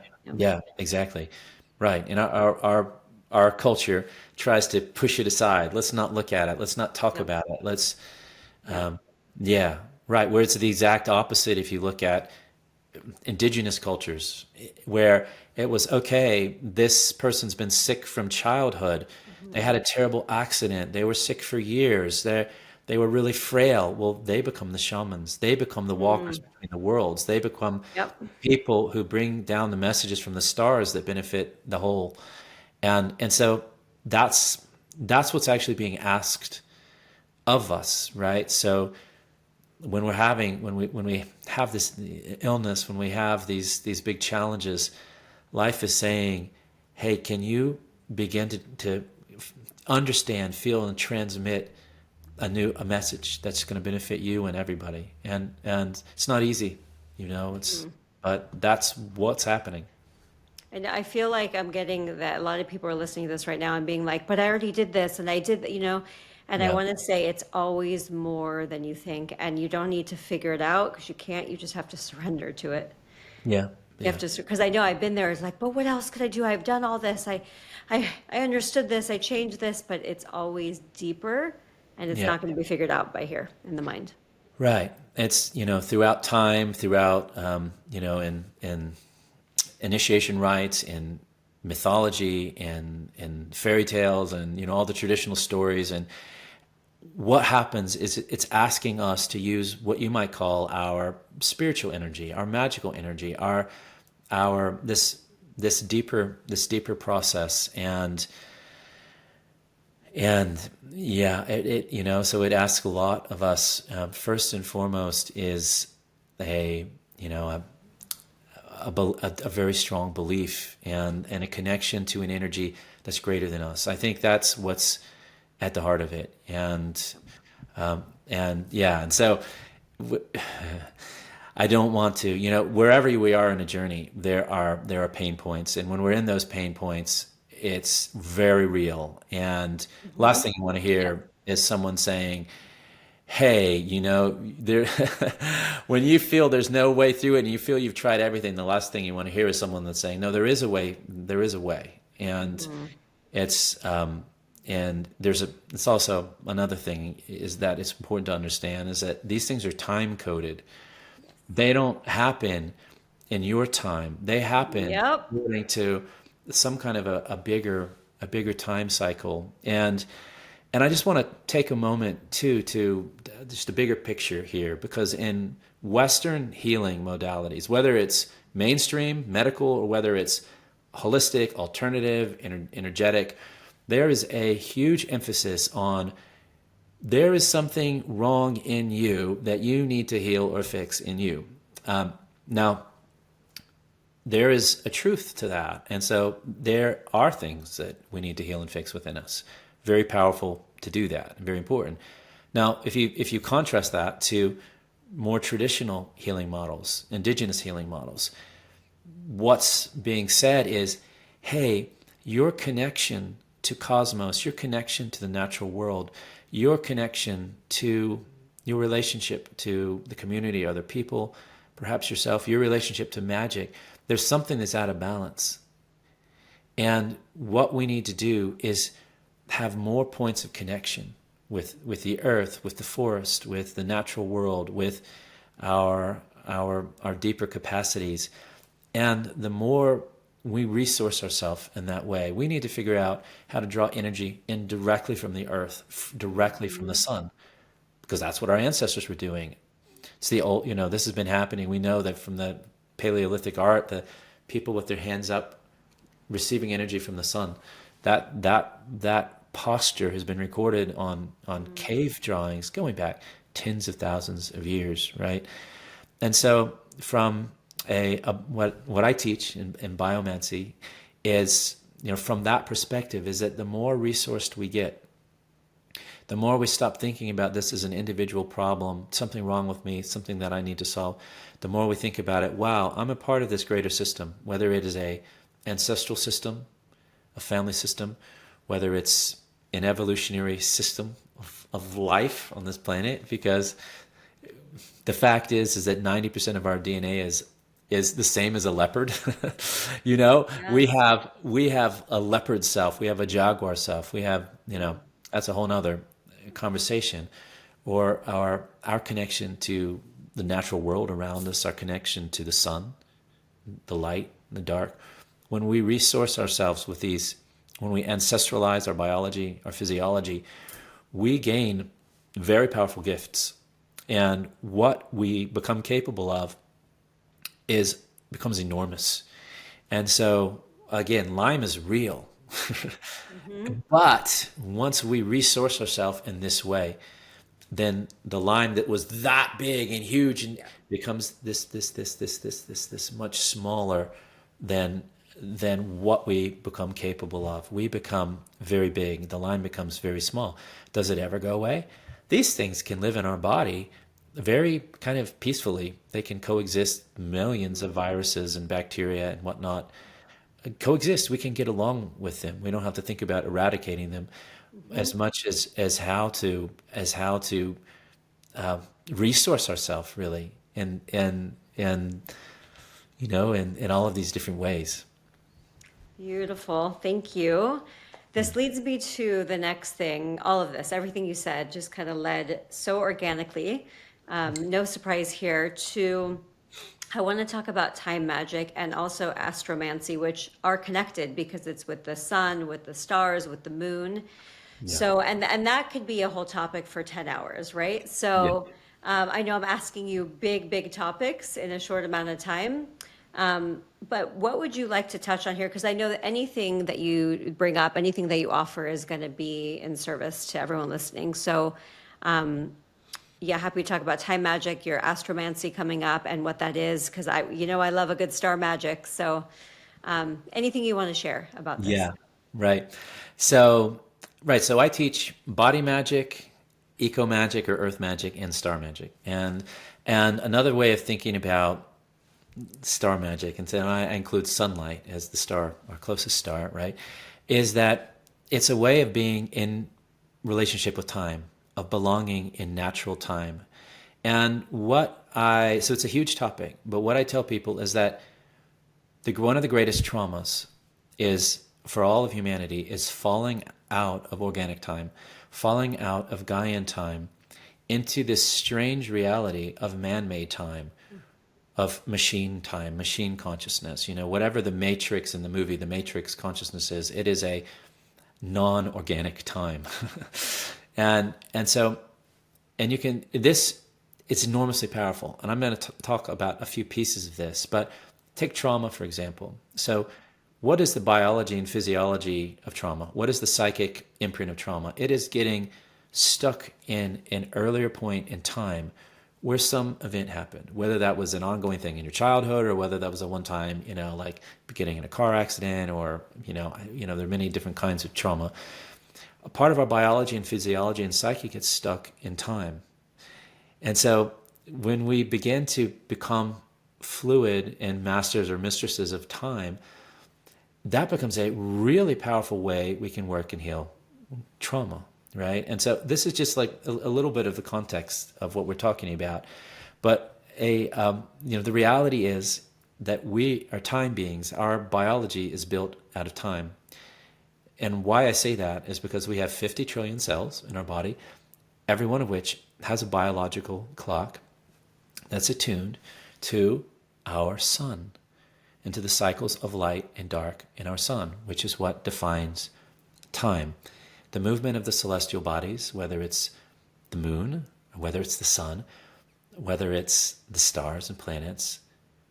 [SPEAKER 2] exactly. Right. And our culture tries to push it aside. Let's not look at it. Let's not talk about it. Let's, right. Where it's the exact opposite if you look at Indigenous cultures, where it was, okay, this person's been sick from childhood. They had a terrible accident. They were sick for years. They were really frail. Well, they become the shamans. They become the walkers between the worlds. They become people who bring down the messages from the stars that benefit the whole. And so that's what's actually being asked of us, right? So when we have this illness, when we have these big challenges, life is saying, hey, can you begin to understand, feel, and transmit a message that's going to benefit you and everybody? And it's not easy, but that's what's happening.
[SPEAKER 1] And I feel like I'm getting that a lot of people are listening to this right now and being like, but I already did this and I did, and I want to say it's always more than you think, and you don't need to figure it out because you can't, you just have to surrender to it.
[SPEAKER 2] Yeah.
[SPEAKER 1] You have to, because I know I've been there. It's like, but what else could I do? I've done all this. I understood this. I changed this, but it's always deeper, and it's not going to be figured out by here in the mind.
[SPEAKER 2] Right. It's, throughout time, throughout, in initiation rites, in mythology, in fairy tales, and, all the traditional stories. And what happens is it's asking us to use what you might call our spiritual energy, our magical energy, this deeper process. And so it asks a lot of us. First and foremost is a very strong belief and a connection to an energy that's greater than us. I think that's what's at the heart of it. And so I don't want to, wherever we are in a journey, there are pain points. And when we're in those pain points, it's very real. And last thing you want to hear is someone saying, hey, there, when you feel there's no way through it and you feel you've tried everything, the last thing you want to hear is someone that's saying, no, there is a way. And it's also another thing is that it's important to understand is that these things are time coded. They don't happen in your time. They happen according to some kind of a bigger bigger time cycle. And I just want to take a moment too to just a bigger picture here, because in Western healing modalities, whether it's mainstream medical or whether it's holistic, alternative, energetic, there is a huge emphasis on there is something wrong in you that you need to heal or fix in you. Now, there is a truth to that. And so there are things that we need to heal and fix within us. Very powerful to do that, and very important. Now, if you contrast that to more traditional healing models, indigenous healing models, what's being said is, hey, your connection to cosmos, your connection to the natural world, your connection to your relationship to the community, other people, perhaps yourself, your relationship to magic, there's something that's out of balance. And what we need to do is have more points of connection with the earth, with the forest, with the natural world, with our deeper capacities. And the more we resource ourselves in that way, we need to figure out how to draw energy in directly from the earth, directly from the sun, because that's what our ancestors were doing. It's the old, this has been happening. We know that from the Paleolithic art, the people with their hands up, receiving energy from the sun, that posture has been recorded on cave drawings going back tens of thousands of years, right? And so from what I teach in biomancy is, from that perspective, is that the more resourced we get, the more we stop thinking about this as an individual problem, something wrong with me, something that I need to solve, the more we think about it, wow, I'm a part of this greater system, whether it is a ancestral system, a family system, whether it's an evolutionary system of life on this planet, because the fact is that 90% of our DNA is the same as a leopard.
[SPEAKER 1] Yeah.
[SPEAKER 2] We have a leopard self, we have a jaguar self, we have, that's a whole nother conversation. Or our connection to the natural world around us, our connection to the sun, the light, the dark. When we resource ourselves with these, when we ancestralize our biology, our physiology, we gain very powerful gifts. And what we become capable of becomes enormous. And so, again, Lyme is real. But once we resource ourselves in this way, then the Lyme that was that big and huge and becomes this much smaller than what we become capable of. We become very big. The Lyme becomes very small. Does it ever go away? These things can live in our body very kind of peacefully. They can coexist, millions of viruses and bacteria and whatnot coexist. We can get along with them. We don't have to think about eradicating them as much as how to resource ourselves, really, in all of these different ways.
[SPEAKER 1] Beautiful. Thank you. This leads me to the next thing. All of this, everything you said, just kind of led so organically. No surprise here to, I want to talk about time magic and also astromancy, which are connected because it's with the sun, with the stars, with the moon.
[SPEAKER 2] Yeah.
[SPEAKER 1] So, and that could be a whole topic for 10 hours, right? So I know I'm asking you big topics in a short amount of time. But what would you like to touch on here? Because I know that anything that you bring up, anything that you offer is going to be in service to everyone listening. So, happy to talk about time magic, your astromancy coming up and what that is, because I love a good star magic. So anything you want to share about this?
[SPEAKER 2] Yeah, right. So I teach body magic, eco magic or earth magic, and star magic. And another way of thinking about star magic, and so I include sunlight as the star, our closest star, right, is that it's a way of being in relationship with time, of belonging in natural time. And so it's a huge topic, but what I tell people is that one of the greatest traumas is, for all of humanity, is falling out of organic time, falling out of Gaian time into this strange reality of man-made time, of machine time, machine consciousness, whatever the Matrix in the movie, the Matrix consciousness is, it is a non-organic time. And you can, this, it's enormously powerful. And I'm going to talk about a few pieces of this, but take trauma, for example. So what is the biology and physiology of trauma? What is the psychic imprint of trauma? It is getting stuck in an earlier point in time where some event happened, whether that was an ongoing thing in your childhood or whether that was a one-time, like getting in a car accident or, there are many different kinds of trauma. A part of our biology and physiology and psyche gets stuck in time. And so when we begin to become fluid and masters or mistresses of time, that becomes a really powerful way we can work and heal trauma, right? And so this is just like a little bit of the context of what we're talking about. But the reality is that we are time beings. Our biology is built out of time. And why I say that is because we have 50 trillion cells in our body, every one of which has a biological clock that's attuned to our sun and to the cycles of light and dark in our sun, which is what defines time. The movement of the celestial bodies, whether it's the moon, or whether it's the sun, whether it's the stars and planets,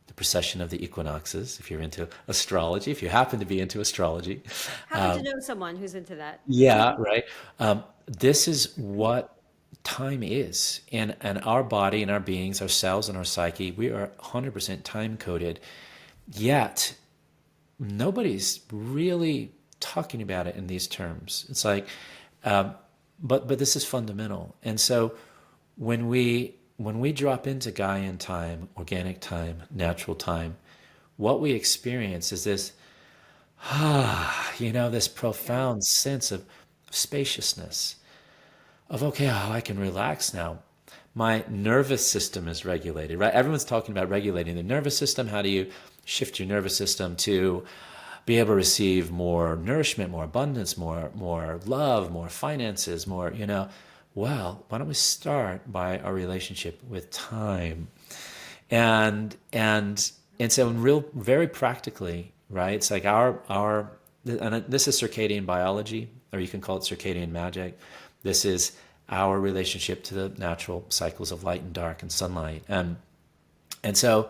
[SPEAKER 2] the precession of the equinoxes, if you're into astrology, if you happen to be into astrology.
[SPEAKER 1] Happen to know someone who's into that.
[SPEAKER 2] Yeah, right. This is what time is. And our body and our beings, our cells and our psyche, we are 100% time coded. Yet, nobody's really talking about it in these terms. It's like, but this is fundamental. And so when we drop into Gaian time, organic time, natural time, what we experience is this, this profound sense of spaciousness, of, okay, I can relax now. My nervous system is regulated, right? Everyone's talking about regulating the nervous system. How do you shift your nervous system to be able to receive more nourishment, more abundance, more love, more finances, more, Well, why don't we start by our relationship with time? And so very practically, right? It's like our and this is circadian biology, or you can call it circadian magic. This is our relationship to the natural cycles of light and dark and sunlight. And so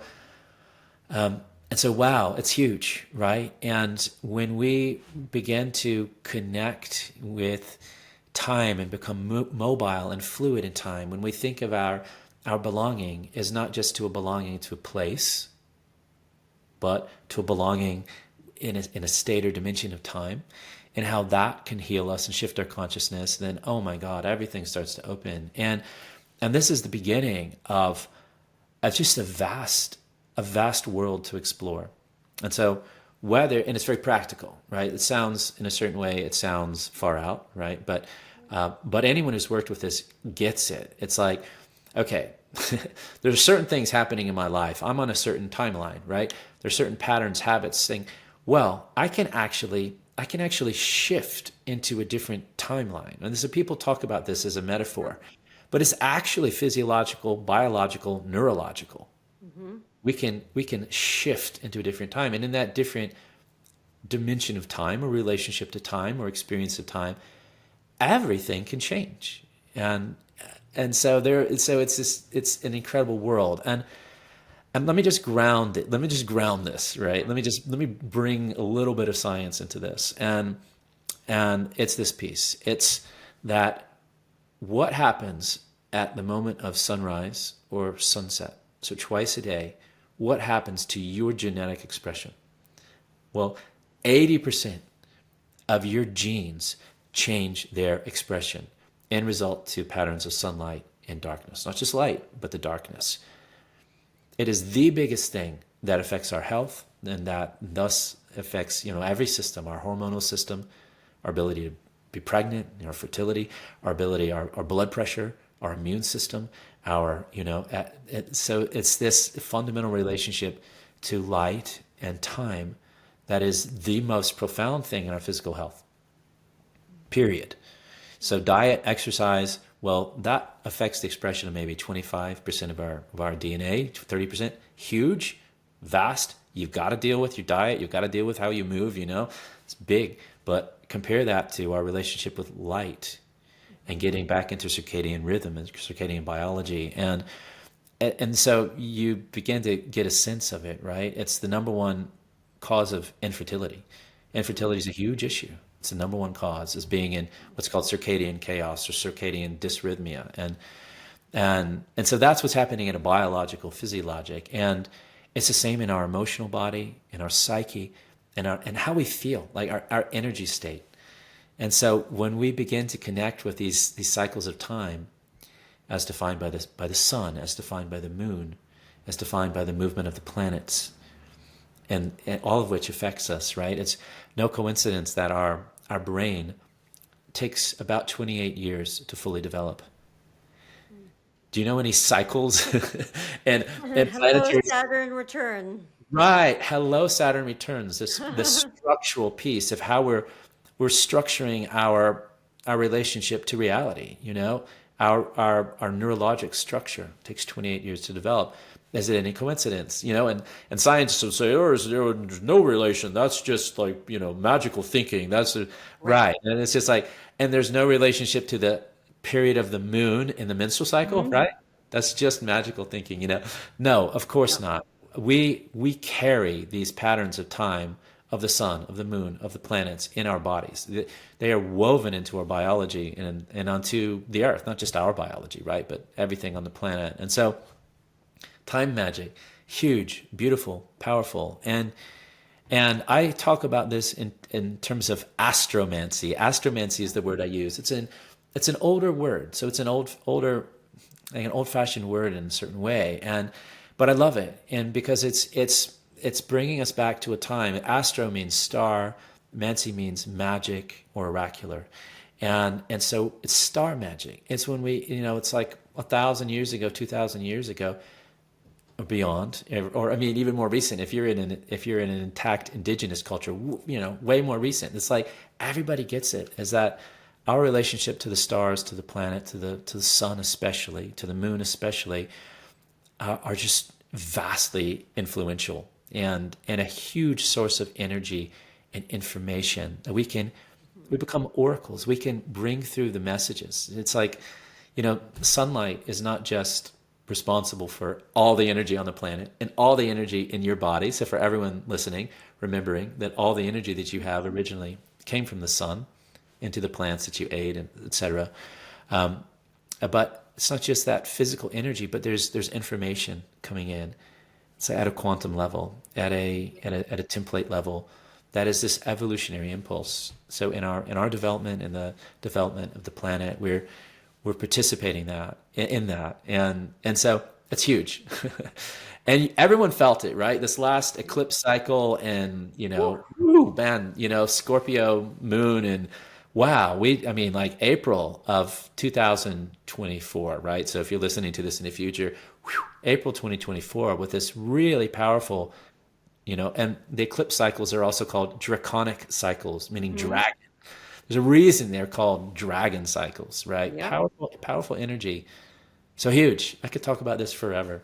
[SPEAKER 2] wow, it's huge, right? And when we begin to connect with time and become mobile and fluid in time, when we think of our belonging is not just to a belonging to a place, but to a belonging in a state or dimension of time, and how that can heal us and shift our consciousness, then, oh my God, everything starts to open. And this is the beginning of just a vast world to explore. And so and it's very practical, right? It sounds, in a certain way, it sounds far out, right? But anyone who's worked with this gets it. It's like, okay, there's certain things happening in my life. I'm on a certain timeline, right? There's certain patterns, habits, saying, well, I can actually shift into a different timeline. And people talk about this as a metaphor, but it's actually physiological, biological, neurological. Mm-hmm. We can shift into a different time. And in that different dimension of time or relationship to time or experience of time, everything can change. And so it's an incredible world. And let me just ground it. Let me just ground this, right? Let me bring a little bit of science into this. And it's this piece. It's that what happens at the moment of sunrise or sunset, so twice a day, what happens to your genetic expression? Well, 80% of your genes change their expression and result to patterns of sunlight and darkness. Not just light, but the darkness. It is the biggest thing that affects our health, and that thus affects, every system, our hormonal system, our ability to be pregnant, our fertility, our ability, our blood pressure, our immune system, so it's this fundamental relationship to light and time that is the most profound thing in our physical health, period. So diet, exercise, well, that affects the expression of maybe 25% of our DNA, 30%, huge, vast. You've got to deal with your diet. You've got to deal with how you move, it's big. but compare that to our relationship with light and getting back into circadian rhythm and circadian biology. And so you begin to get a sense of it, right? It's the number one cause of infertility. Infertility is a huge issue. It's the number one cause, is being in what's called circadian chaos or circadian dysrhythmia. And so that's what's happening in a biological physiologic. And it's the same in our emotional body, in our psyche, and how we feel, like our energy state. And so when we begin to connect with these cycles of time, as defined by the sun, as defined by the moon, as defined by the movement of the planets, and all of which affects us, right? It's no coincidence that our brain takes about 28 years to fully develop. Do you know any cycles and
[SPEAKER 1] Hello,
[SPEAKER 2] planetary?
[SPEAKER 1] Saturn return.
[SPEAKER 2] Right. Hello, Saturn returns. This structural piece of how we're structuring our relationship to reality. You know, our neurologic structure takes 28 years to develop. Is it any coincidence? You know, and scientists will say, "Oh, there's no relation. That's just like, you know, magical thinking." Right. And it's just like, and there's no relationship to the period of the moon in the menstrual cycle, right? That's just magical thinking, you know. No, of course not. We carry these patterns of time, of the sun, of the moon, of the planets in our bodies. They are woven into our biology and onto the earth, not just our biology, right? But everything on the planet. And so time magic, huge, beautiful, powerful. And I talk about this in terms of astromancy. Astromancy is the word I use. It's an older word, so it's an older, like an old-fashioned word in a certain way, but I love it, and because it's bringing us back to a time. Astro means star, mancy means magic or oracular, and so it's star magic. It's when we, you know, it's like 1,000 years ago, 2,000 years ago, or beyond, or I mean, even more recent. If you're in an intact indigenous culture, you know, way more recent. It's like everybody gets it. Is that our relationship to the stars, to the planet, to the sun especially, to the moon especially, are just vastly influential and a huge source of energy and information that we become oracles. We can bring through the messages. It's like, you know, sunlight is not just responsible for all the energy on the planet and all the energy in your body. So for everyone listening, remembering that all the energy that you have originally came from the sun into the plants that you ate, and etc. But it's not just that physical energy, but there's information coming in. So at a quantum level, at a template level, that is this evolutionary impulse. So in our development, in the development of the planet, we're participating in that, and so it's huge. And everyone felt it, right? This last eclipse cycle, and you know, man, you know, Scorpio moon, and wow, I mean, like April of 2024, right? So if you're listening to this in the future, April 2024, with this really powerful, you know, and the eclipse cycles are also called draconic cycles, meaning dragon. There's a reason they're called dragon cycles, right?
[SPEAKER 1] Yeah.
[SPEAKER 2] Powerful energy. So huge. I could talk about this forever.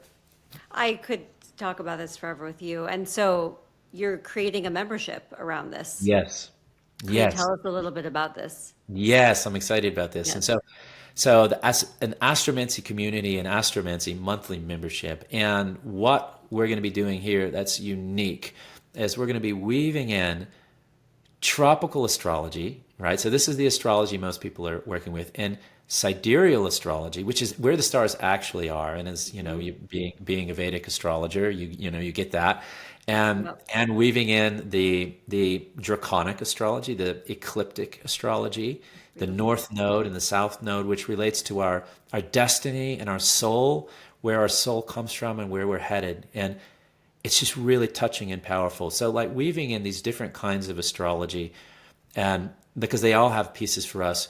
[SPEAKER 1] I could talk about this forever with you. And so you're creating a membership around this.
[SPEAKER 2] Yes.
[SPEAKER 1] Can you
[SPEAKER 2] Yes.
[SPEAKER 1] tell us a little bit about this?
[SPEAKER 2] Yes, I'm excited about this. And
[SPEAKER 1] Yes.
[SPEAKER 2] so an astromancy community and astromancy monthly membership. And what we're going to be doing here that's unique is we're going to be weaving in tropical astrology, right? So this is the astrology most people are working with, and sidereal astrology, which is where the stars actually are. And as you know, you being a Vedic astrologer, you get that. And weaving in the draconic astrology, the ecliptic astrology, the north node and the south node, which relates to our destiny and our soul, where our soul comes from and where we're headed. And it's just really touching and powerful. So like weaving in these different kinds of astrology, and because they all have pieces for us,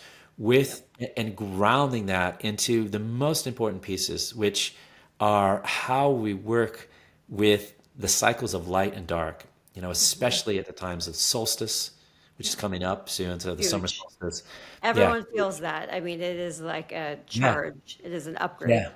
[SPEAKER 2] and grounding that into the most important pieces, which are how we work with the cycles of light and dark, you know, especially at the times of solstice, which is coming up soon, so the summer
[SPEAKER 1] Huge.
[SPEAKER 2] solstice. Yeah,
[SPEAKER 1] Everyone feels that. I mean, it is like a
[SPEAKER 2] yeah,
[SPEAKER 1] charge. It is an upgrade.
[SPEAKER 2] yeah.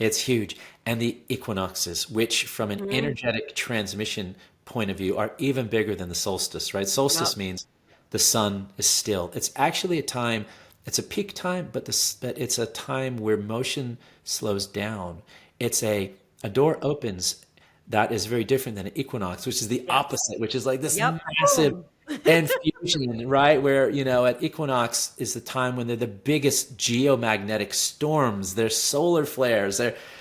[SPEAKER 2] It's huge. And the equinoxes, which from an energetic transmission point of view are even bigger than the solstice, right? Solstice
[SPEAKER 1] Yep.
[SPEAKER 2] means the sun is still. It's actually a time, it's a peak time, but it's a time where motion slows down. It's a door opens that is very different than an equinox, which is the
[SPEAKER 1] Yes.
[SPEAKER 2] opposite, which is like this
[SPEAKER 1] Yep.
[SPEAKER 2] massive infusion, right? Where, at equinox is the time when they're the biggest geomagnetic storms. There's solar flares.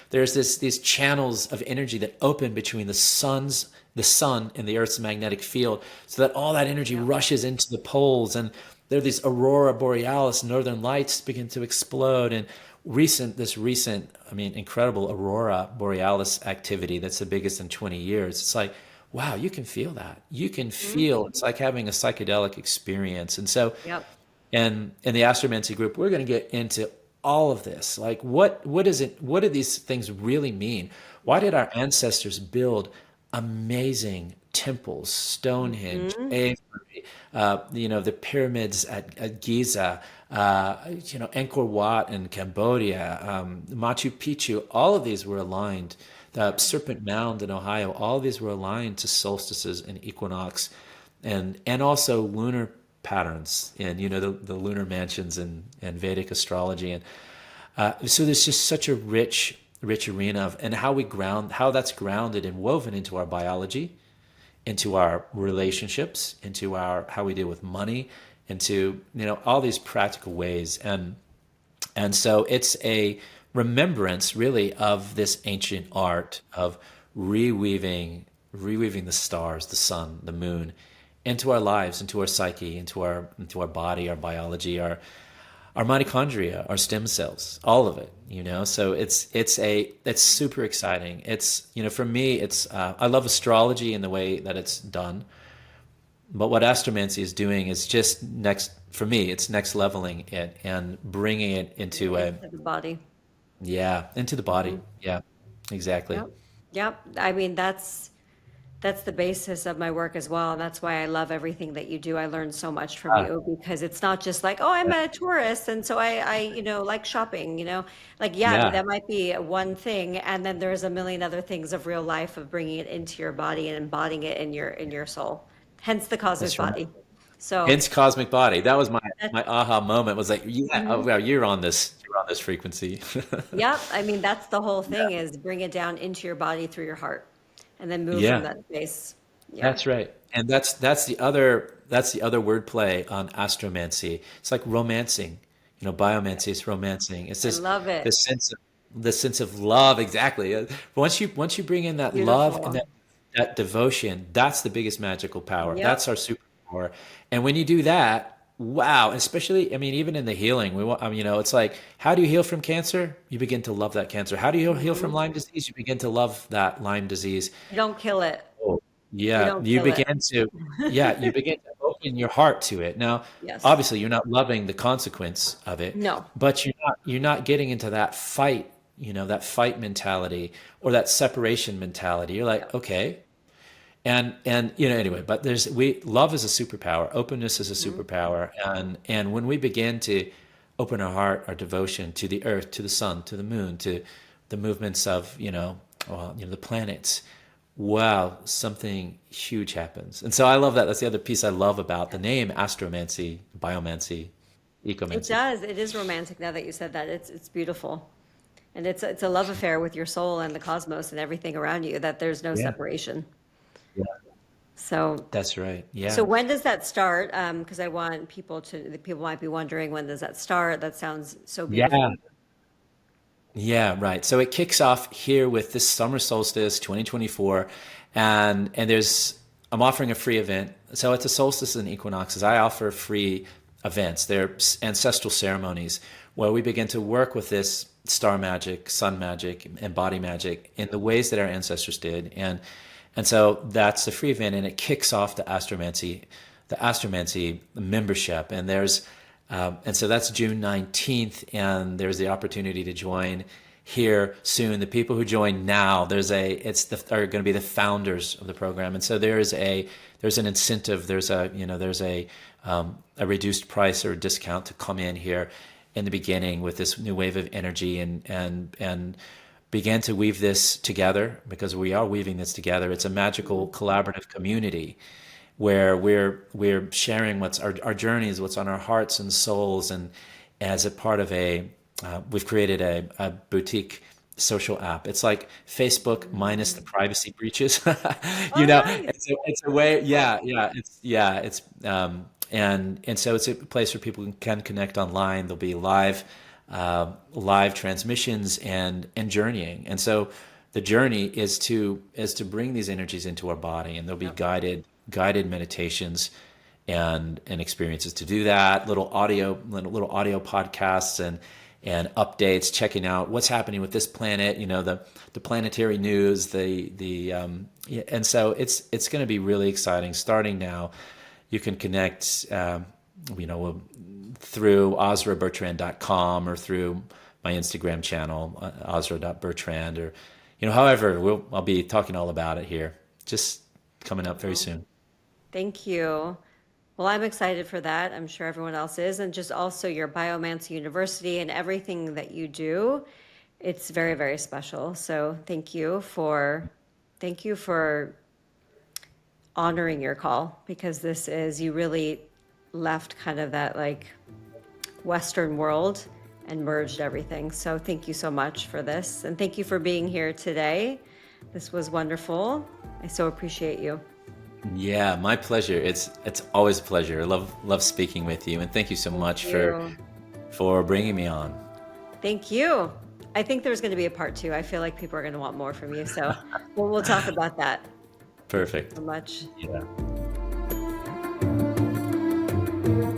[SPEAKER 2] There's these channels of energy that open between the sun and the Earth's magnetic field, so that all that energy rushes into the poles, and there are these aurora borealis, northern lights begin to explode. And this recent, incredible aurora borealis activity that's the biggest in 20 years. It's like, wow, you can feel that. You can feel, it's like having a psychedelic experience. And so,
[SPEAKER 1] Yep.
[SPEAKER 2] and in the Astromancy group, we're going to get into all of this. Like, what is it? What do these things really mean? Why did our ancestors build amazing temples, Stonehenge, Avery, the pyramids at Giza, Angkor Wat in Cambodia, Machu Picchu? All of these were aligned. The Serpent Mound in Ohio, all of these were aligned to solstices and equinox, and also lunar patterns, and the lunar mansions and Vedic astrology. And so there's just such a rich arena of, and how that's grounded and woven into our biology, into our relationships, into how we deal with money, into all these practical ways. And so it's a remembrance, really, of this ancient art of reweaving the stars, the sun, the moon, into our lives, into our psyche, into our body, our biology, our mitochondria, our stem cells, all of it. So it's super exciting. It's, for me, it's I love astrology and the way that it's done. But what astromancy is doing is just for me, it's next leveling it and bringing it into
[SPEAKER 1] The body.
[SPEAKER 2] into the body. Yeah, exactly.
[SPEAKER 1] Yep. Yep. I mean, that's the basis of my work as well. And that's why I love everything that you do. I learn so much from
[SPEAKER 2] Ah,
[SPEAKER 1] you because it's not just like, oh, I'm a tourist. And so I like shopping, like, yeah,
[SPEAKER 2] yeah,
[SPEAKER 1] that might be one thing. And then there's a million other things of real life of bringing it into your body and embodying it in your soul, hence the cosmic
[SPEAKER 2] that's right.
[SPEAKER 1] body. So
[SPEAKER 2] Hence cosmic body. That was my
[SPEAKER 1] that,
[SPEAKER 2] my aha moment. Was like, yeah, oh,
[SPEAKER 1] mhm.
[SPEAKER 2] wow, you're on this frequency.
[SPEAKER 1] Yep. I mean, that's the whole thing is bring it down into your body through your heart and then move from
[SPEAKER 2] Yeah.
[SPEAKER 1] that space. Yeah.
[SPEAKER 2] That's right. And that's the other wordplay on astromancy. It's like romancing. Biomancy is romancing. It's
[SPEAKER 1] I love it.
[SPEAKER 2] this sense of love. Exactly. Once you bring in that love and
[SPEAKER 1] Beautiful.
[SPEAKER 2] that devotion, that's the biggest magical power.
[SPEAKER 1] Yep.
[SPEAKER 2] That's our superpower. And when you do that, wow, especially, even in the healing, it's like, how do you heal from cancer? You begin to love that cancer. How do you heal from
[SPEAKER 1] Mhm.
[SPEAKER 2] Lyme disease? You begin to love that Lyme disease.
[SPEAKER 1] You don't kill it.
[SPEAKER 2] Oh,
[SPEAKER 1] You
[SPEAKER 2] yeah,
[SPEAKER 1] don't kill it.
[SPEAKER 2] you begin to open your heart to it. Now,
[SPEAKER 1] Yes.
[SPEAKER 2] obviously, you're not loving the consequence of it,
[SPEAKER 1] No.
[SPEAKER 2] but you're not getting into that fight, that fight mentality or that separation mentality. You're
[SPEAKER 1] Yeah.
[SPEAKER 2] like, okay, and anyway, but love is a superpower, openness is a
[SPEAKER 1] Mhm.
[SPEAKER 2] superpower, and when we begin to open our heart, our devotion to the earth, to the sun, to the moon, to the movements of the planets, wow, something huge happens. And so I love that. That's the other piece I love about the name astromancy, biomancy,
[SPEAKER 1] It
[SPEAKER 2] ecomancy.
[SPEAKER 1] does. It is romantic now that you said that. It's beautiful. And it's a love affair with your soul and the cosmos and everything around you that there's no
[SPEAKER 2] Yeah,
[SPEAKER 1] separation.
[SPEAKER 2] yeah,
[SPEAKER 1] So
[SPEAKER 2] that's right.
[SPEAKER 1] so
[SPEAKER 2] Yeah.
[SPEAKER 1] when does that start? Because I want the people might be wondering when does that start? That sounds so
[SPEAKER 2] Yeah.
[SPEAKER 1] beautiful.
[SPEAKER 2] Yeah, right. So it kicks off here with this summer solstice 2024, and I'm offering a free event. So it's a solstice and equinoxes. I offer free events. They're ancestral ceremonies where we begin to work with this star magic, sun magic, and body magic in the ways that our ancestors did. And so that's the free event, and it kicks off the astromancy membership. And so that's June 19th, and there's the opportunity to join here soon. The people who join now, are going to be the founders of the program, and so there's an incentive. There's a reduced price or a discount to come in here in the beginning with this new wave of energy and begin to weave this together, because we are weaving this together. It's a magical collaborative community where we're sharing what's our journeys, what's on our hearts and souls, and as a part of we've created a boutique social app. It's like Facebook minus the privacy breaches.
[SPEAKER 1] Oh, nice.
[SPEAKER 2] It's a way, it's and so it's a place where people can connect online. There'll be live transmissions and journeying. And so the journey is to bring these energies into our body, and there'll be guided meditations and experiences to do that. Little audio podcasts and updates, checking out what's happening with this planet. The planetary news. And so it's going to be really exciting. Starting now, you can connect. Through azrabertrand.com or through my Instagram channel, azra.bertrand, or, however, I'll be talking all about it here. Just coming up very soon.
[SPEAKER 1] Thank you. Well, I'm excited for that. I'm sure everyone else is. And just also your Biomancy University and everything that you do. It's very, very special. So thank you for honoring your call, because you really left kind of that like Western world and merged everything. So thank you so much for this. And thank you for being here today. This was wonderful. I so appreciate you.
[SPEAKER 2] Yeah, my pleasure. It's always a pleasure. I love speaking with you, and thank you so much for bringing me on.
[SPEAKER 1] Thank you. I think there's going to be a part 2. I feel like people are going to want more from you. So we'll talk about that.
[SPEAKER 2] Perfect.
[SPEAKER 1] Thank you so much.
[SPEAKER 2] Yeah.